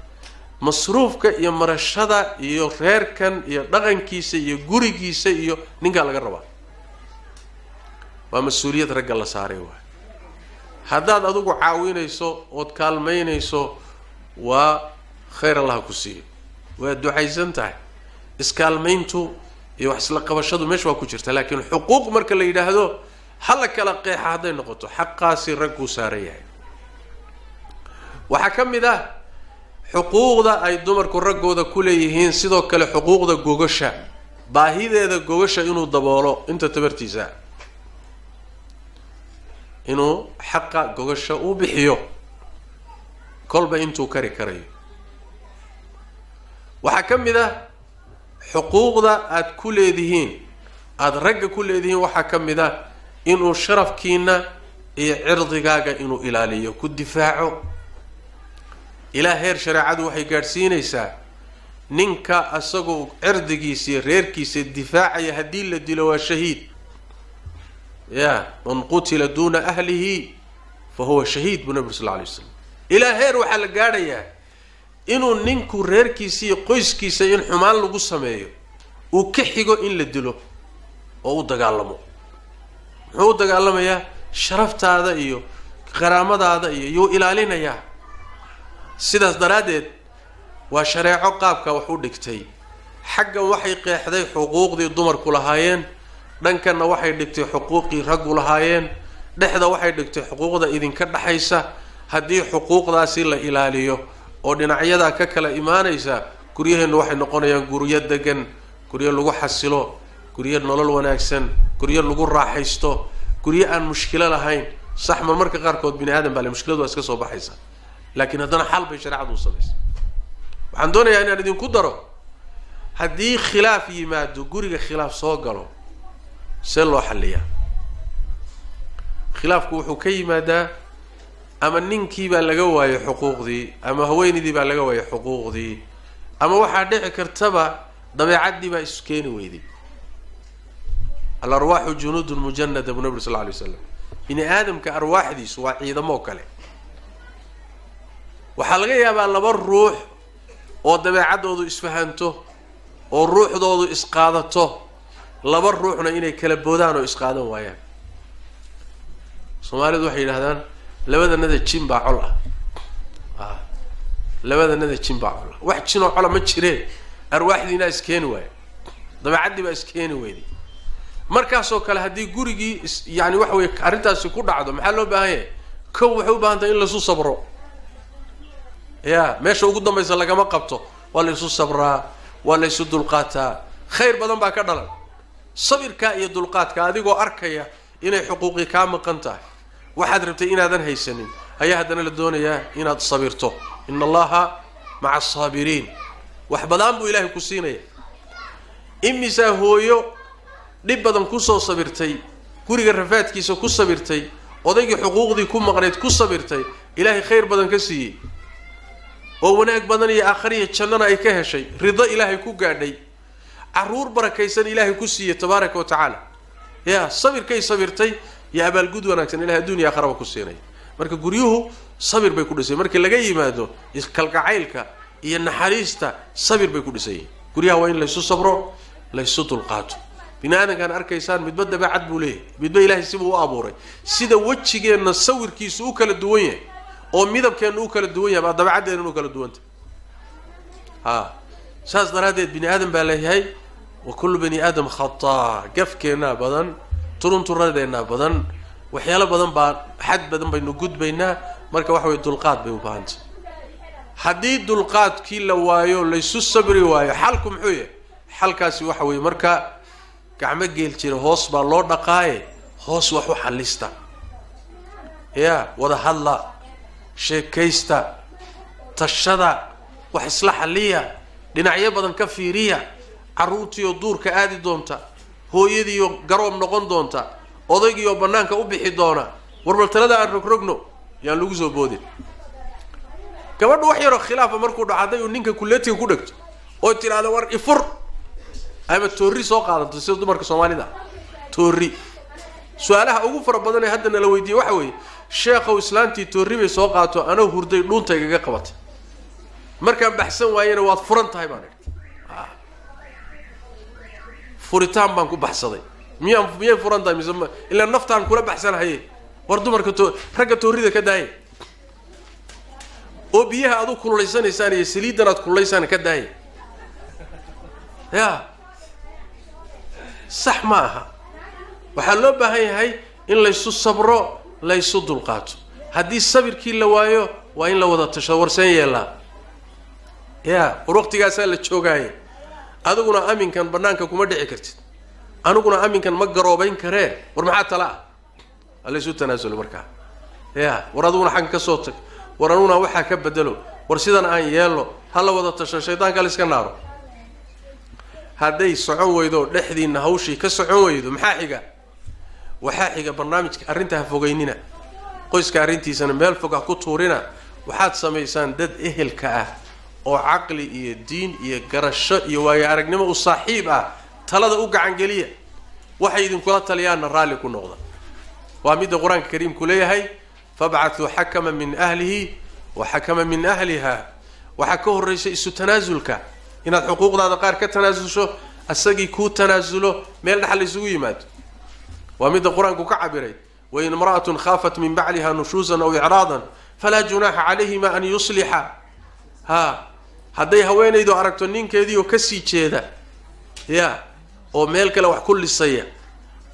masruufka iyo marashada iyo reerkan iyo dhaqankiisa iyo gurigiisa iyo ninka laga rabaa waa mas'uuliyad rag la saaray waa hadaad adigu caawinayso oo kaalmeynayso waa khayr Allah ku siiyo waa ducaysan tahay iskaalmeyntu iyo wax isla qabashadu meesha waa ku jirta laakiin xuquuq marka la yiraahdo hal kala qeex haday noqoto xaqaasi rag ku saaray waxa kamida xuquuqda ay dumarku ragooda ku leeyihiin sidoo kale xuquuqda gogasha baahideeda gogasha inuu daboolo inta tabartiisa inuu xaqa gogasha u bixiyo kolba intuu kari karayo waxa kamida xuquuqda aad ku leedihiin aad ragga ku leedihiin waxa kamida inuu sharafkiina iyo cirdigaaga inuu ilaaliyo ku difaaco ila heer shariicadu waxay gaarsiinaysaa ninka asagoo cirdigiisa reerkiisa difaacaya hadii la dilo waa shahiid يا من قتل دون أهله فهو شهيد بنبي صلى الله عليه وسلم إلى هير وحل قارية inuu ninku reerkiisa iyo qoyskiisa in xumaan lagu sameeyo uu ka xigo in la dilo oo u dagaalamo muxuu dagaalamayaa sharaftaada iyo qaraamadaada iyo ilaalinayaa sidaas daraadeed waa shareeco qaabka wax u dhigtay xaggan waxay qeexday xuquuqdii dumarku lahaayeen dhankanna waxay dhigtay xuquuqii raggu lahaayeen dhexda waxay dhigtay xuquuqda idinka dhaxaysa haddii xuquuqdaasi la ilaaliyo oo dhinacyada ka kala imaanaysa guryaheenu waxay noqonayaan guryo degan guryo lagu xasilo guryo nolol wanaagsan guryo lagu raaxaysto guryo aan mushkilo lahayn sax marmarka qaarkood bini aadam baa le mushkiladu waa iska soo baxaysa laakiin haddana xal bay shareecadu u samaysa waxaan doonayaa inaan idinku daro haddii khilaaf yimaado guriga khilaaf soo galo see loo xalliyaa khilaafku wuxuu ka yimaadaa ama ninkii baa laga waayay xuquuqdii ama haweenaydii baa laga waayay xuquuqdii ama waxaa dhici kartaba dabeecaddii baa isu keeni weyday alarwaaxu junuudun mujanada buu nabi sal lla alay wasalam bini aadamka arwaaxdiisu waa ciidamo kale waxaa laga yaabaa laba ruux oo dabeecaddoodu isfahanto oo ruuxdoodu isqaadato laba ruuxna inay kala boodaan oo isqaadan waayaan soomaalidu waxay yidhahdaan labadanada jin baa col ah labadanada jin baa col ah wax jinoo cola ma jireen arwaaxdiinaa iskeeni waaya dabeecaddii baa iskeeni weyday markaasoo kale haddii gurigii yani waxa weye arrintaasi ku dhacdo maxaa loo baahan yahay kow waxay u baahan tahay in laisu sabro ya meesha ugu dambaysa lagama qabto waa la isu sabraa waa la isu dulqaataa khayr badan baa ka dhalan sabirka iyo dulqaadka adigoo arkaya inay xuquuqii kaa maqan tahay waxaad rabtay inaadan haysanin ayaa haddana la doonayaa inaad sabirto ina allaha maca asaabiriin wax badan buu ilaahay ku siinaya imisaa hooyo dhib badan kusoo sabirtay guriga rafaadkiisa ku sabirtay odaygii xuquuqdii ku maqnayd ku sabirtay ilaahay khayr badan ka siiyey oo wanaag badan iyo aakhiriya jannana ay ka heshay rido ilaahay ku gaadhay caruur barakaysan ilaahay ku siiyey tabaaraka wa tacaala ya sabirkay sabirtay iyo abaalgud wanaagsan ilahay adduun iyo aakhiraba ku siinay marka guryuhu sabir bay ku dhisay markii laga yimaado kalgacaylka iyo naxariista sabir bay ku dhisay guryaha waa in laysu sabro laysu dulqaato bini aadankaan arkaysaan midba dabeecad buu leeyahay midba ilaahay sibuu u abuuray sida wejigeenna sawirkiisu u kala duwan yahay oo midabkeenna u kala duwan yahay baa dabeecaddeena u kala duwanta saas daraaddeed bini aadam baa leeyahay wa kullu bani aadam khataa gafkeennaa badan turunturadeenna badan waxyaalo badan baa xad badan baynu gudbaynaa marka waxa weye dulqaad bay u baahantay haddii dulqaadkii la waayo laysu sabri waayo xalku muxuu yahay xalkaasi waxa weeye marka gacmo geel jira hoos baa loo dhaqaaye hoos wax u xallista ya wada hadla sheekaysta tashada wax isla xalliya dhinacyo badan ka fiiriya carruurtiioo duurka aadi doonta hooyadiioo garoob noqon doonta odaygiioo bannaanka u bixi doona warbaltalada aan rogrogno yaan lagu soo boodin gabadhu wax yaroo khilaafa markuu dhaco hadday uu ninka kuleetiga ku dhegto oo tidhaahdo war ifur ama toorri soo qaadanto sida dumarka soomaalida toorri su-aalaha ugu fara badan ee hadda nala weydiiyey waxa weeye sheekhow islaantii toorri bay soo qaato anoo hurday dhuunta igaga qabatay markaan baxsan waayena waad furan tahay baan idhi furitaan baan ku baxsaday miyay furan tahay mise ilaa naftaan kula baxsanahaye war dumarka ragga toorrida ka daaya oo biyaha aad u kululaysanaysaan iyo saliiddan aad kululaysaan ka daaya ya sax ma aha waxaa loo baahan yahay in laysu sabro laysu dulqaato haddii sabirkii la waayo waa in la wada tasho warseen yeelaa ya war waqtigaasaa la joogaaye adiguna aminkan bannaanka kuma dhici kartid aniguna aminkan ma garoobayn karee war maxaa tala ah halaysu tanaasulo markaa ya war adiguna xagga ka soo tag war aniguna waxaa ka bedelo war sidan aan yeelno ha la wada tasho shaydaanka la iska naaro hadday socon weydo dhexdiinna hawshii ka socon weydo maxaa xiga waxaa xiga barnaamijka arrinta ha fogeynina qoyska arrintiisana meel fog ha ku tuurina waxaad samaysaan dad ehelka ah oo caqli iyo diin iyo garasho iyo waayo aragnimo u saaxiib ah talada u gacangeliya waxay idinkula taliyaanna raalli ku noqda waa midda qur-aanka kariimku leeyahay fabcathuu xakama min ahlihi wa xakama min ahliha waxa ka horeysay isu tanaasulka inaad xuquuqdaada qaar ka tanaasulsho asagii ku tanaasulo meel dhaxal isugu yimaado waa mid quraanku ka cabiray wa in imra'atun khafat min ba'liha nushuzan aw i'radan fala junaha alayhima an yusliha hadday haweenaydu aragto ninkeedii oo ka sii jeeda oo meel kale wax ku lisaya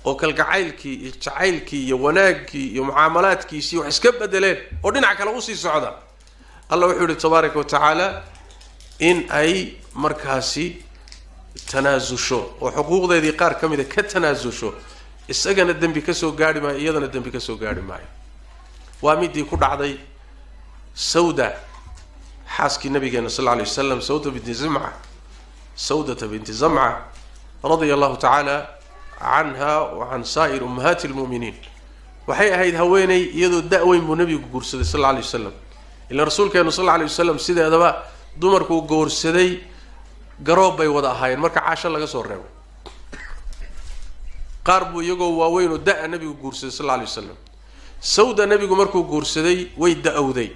oo kalgacaylkii iyo jacaylkii iyo wanaagkii iyo mucaamalaadkiisii wax iska bedeleen oo dhinac kale u sii socda Allah wuxuu yiri tabaaraka wa taala in ay markaasi tanaasusho oo xuquuqdeedii qaar kamid ah ka tanaasusho isagana dambi ka soo gaari maayo iyadana dambi ka soo gaari maayo waa midii ku dhacday Sauda حاسكي النبي صلى الله عليه وسلم سودة بنت زمعة رضي الله تعالى عنها وعن سائر أمهات المؤمنين وحي هيد هويني يدو الدأوين بنبي قرصدي صلى الله عليه وسلم إلا رسول كان صلى الله عليه وسلم سيدي هذا بقى دمركو قرصدي قراب بي وضع هاي مركا عاشر لغا صور قاربو يقو واوين ودأ النبي قرصدي صلى الله عليه وسلم سودة النبي مركو قرصدي ويدأو ذي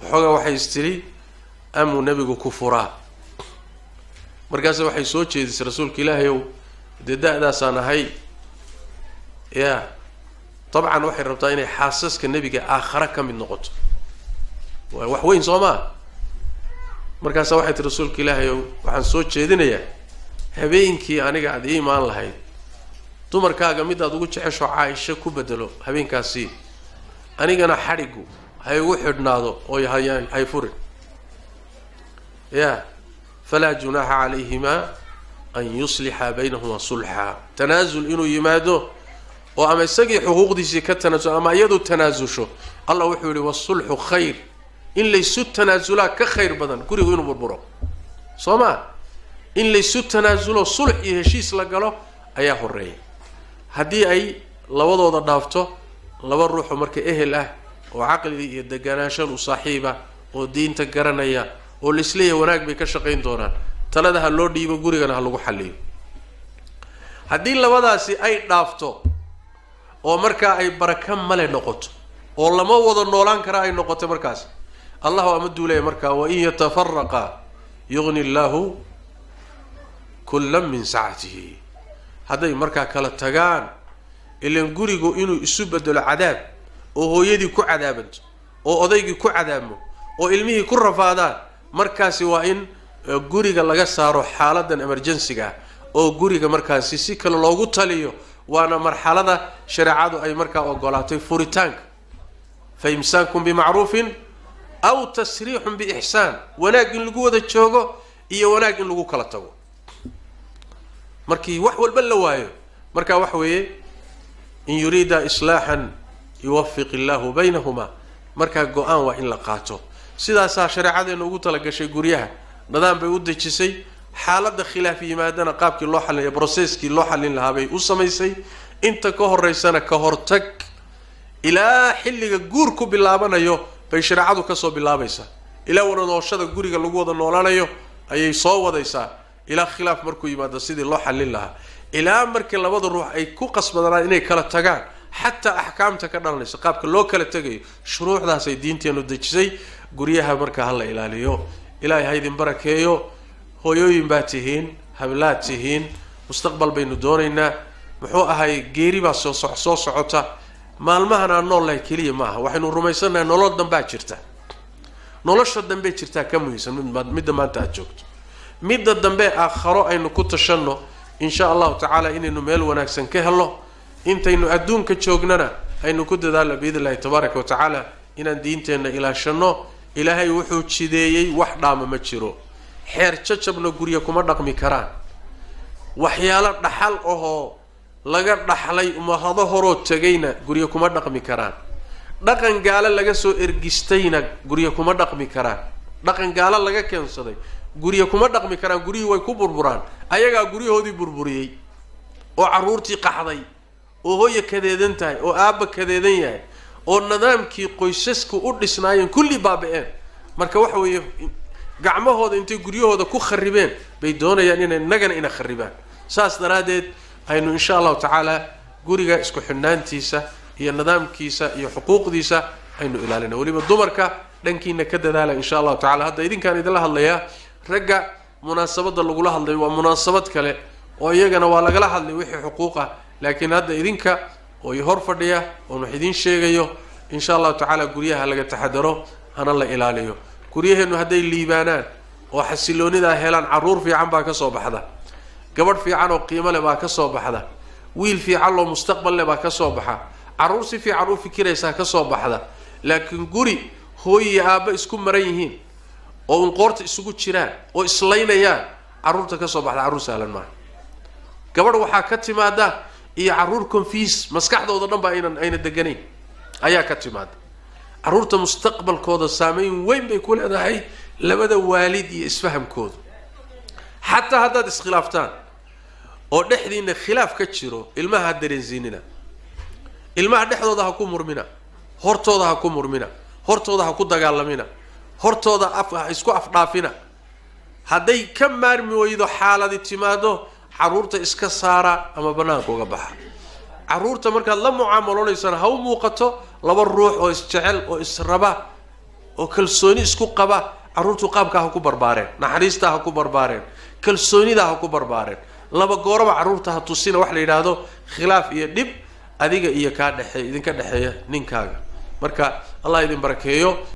xoga waxay istiri amu nabigu ku furaa markaas waxay soo jeedisay rasuulka ilaahay deedaadaasaan ahay طبعا waxay rabtaa inay xaasaska nabiga aakhira ka mid noqoto wax weyn Soomaa markaas waxay tii rasuulka ilaahay waxaan soo jeedinayaa habeenkii aniga aad iimaan lahayd dumarkaaga mid aad ugu jecesho Caaisha ku bedelo habeenkaasi anigana xarigu hay ugu xidhnaado oo yahay ay furin فلا جناح عليهما أن يصلح بينهما صلحا تنازل إنه يماده وأما يسقي حقوق دي كتنازل أما يدو تنازشه الله وحوري والصلح خير إن ليسوا التنازلات كخير بدن كوري وينو بربرو صوما إن ليسوا التنازل صلح يهشيس لقاله أياه الرأي هدي أي لوضو ضدافته لو الروح مركي إهله وعقلي يدقناشن وصاحبه ودين تقرنيا والإسليه وناك بكشقين دوران تلادها اللور ديبا قوريغانا هلوغو حليو هدين لوضاسي أي دافتو ومركا أي بركام مالي نقط ولما وضا النولان كرا أي نقط مركاس الله أمدو لي مركا وإن يتفرقا يغني الله كلا من ساعته هذا مركا كلا تغان اللي نقوريغو إنو يسوبدو العذاب وهو يدي كو عذابنت او odaygi ku cadaamo oo ilmihi ku rafaadaan markaasi waa in guriga laga saaro xaaladan emergency-ga oo guriga markaasi si kale loogu taliyo waana marxalada shariicadu ay markaa ogolaatay furitaanka fa imsaakum bi ma'rufin aw tasrihun bi ihsan wanaag in lagu wada joogo iyo wanaag in lagu kala tago markii wax walba la waayo marka wax weeye in yurida islahan يوفق الله بينهما مركا قوان وإن لقاته سيداسا شريعة ugu tala gashay guryaha nidaam bay u dejisay xaalada khilaafi yimaadana qaabkii loo xalin processkii loo xalin lahaa bay u sameysay inta ka horeysana ka hortag ila xilliga guur ku bilaabanayo bay shariicadu ka soo bilaabaysaa ila wadooshada guriga lagu wada noolaanayo ayay soo wadaysaa ila khilaaf markuu yimaado sidii loo xalin lahaa ila markii labada ruux ay ku qasbadaan inay kala tagaan حتى أحكامتك كدرنا سقابك لو كلا تجي شروع ذا سيدينتي إنه دجسي قريها بركة هلا إلى إلهي هيدين بركيو هو ينباتهين هبلاتهين مستقبل بين دورنا محوها هاي جيري بس صوص عطا ما المهنا نول لا كليه معها وحين الرميسنا نولد دم باكرتا نولش الدم باكرتا كم يسمى مدة ما تأجوت مدة الدم بآخره إنه كنت شنو إن شاء الله تعالى إنه ميل ونكسن كهله انت انه ادون كجوجننا aynu ku dadaal biidilaahi tabaaraka wa taala inaan diinteena ilaashano ilaahay wuxuu jideeyay wax dhaama ma jiro xeer jajabna guriga kuma dhaqmi karaan waxyaalo dhaxal oo laga dhaxlay umahado horo tagayna guriga kuma dhaqmi karaan dhaqan gaala laga soo ergistayna guriga kuma dhaqmi karaan dhaqan gaala laga keensaday guriga kuma dhaqmi karaan guriga way ku burburaan ayaga guriyahoodii burburiyay oo caruurtii qaxday oo hooyo kadeedan tahay oo aaba kadeedan yahay oo nidaamkii qoysasku u dhisnaayeen kulli baabeen marka waxa weeye gacmahooda intay guryahooda ku kharibeen bay doonayaan inay nagana ina kharibaan saas daraadeed aynu insha Allah taala guriga isku xidhnaantiisa iyo nidaamkiisa iyo xuquuqdiisa aynu ilaalina waliba dumarka dhankiina ka dadaala insha Allah ta'ala hadda idinkaan idin la hadlayaa ragga munaasabada lagu la hadlay waa munaasabad kale oo iyagana waa laga la hadlay wixii xuquuq ah laakiin hadda idinka oo hor fadhiya oo wax idin sheegayo insha Allah ta'ala guriyaha laga taxadaro hana la ilaaliyo guriyaheenu haday liibaanaan oo xasiloonida helaan caruur fiican baa ka soo baxda gabadh fiican oo qiimo leh baa ka soo baxda wiil fiican oo mustaqbal leh baa ka soo baxa caruur si fiican u fikiraysa ka soo baxda laakiin guri hooyo aaba isku maran yihiin oo un qoorta isugu jiraan oo islaynayaan caruurta ka soo baxda caruur saalan ma gabadh waxa ka timaada iyo caruur confuse maskaxdooda dhan baa ayna deganeyn ayaa ka timaada caruurta mustaqbalkooda saameyn weyn bay ku leedahay labada waalid iyo isfahamkooda hatta haddaad iskhilaaftaan oo dhexdiina khilaaf ka jiro ilmaha dareensiinina ilmaha dhexdooda ha ku murmina hortooda ha ku murmina hortooda ha ku dagaalamina hortooda isku afdhaafina hadday ka maarmi weydo xaaladi timaado caruurta iska saara ama banaanka uga baxa caruurta markaad la mucaamaloonaysan ha u muuqato laba ruux oo isjecel oo israba oo kalsooni isku qaba caruurtu qaabka ha ku barbaareen naxariista ha ku barbaareen kalsoonida ha ku barbaareen laba gooraba caruurta ha tusina wax la yiraahdo khilaaf iyo dib adiga iyo ka dhaxay idinka dhaxeeya ninkaaga marka Allah idin barakeeyo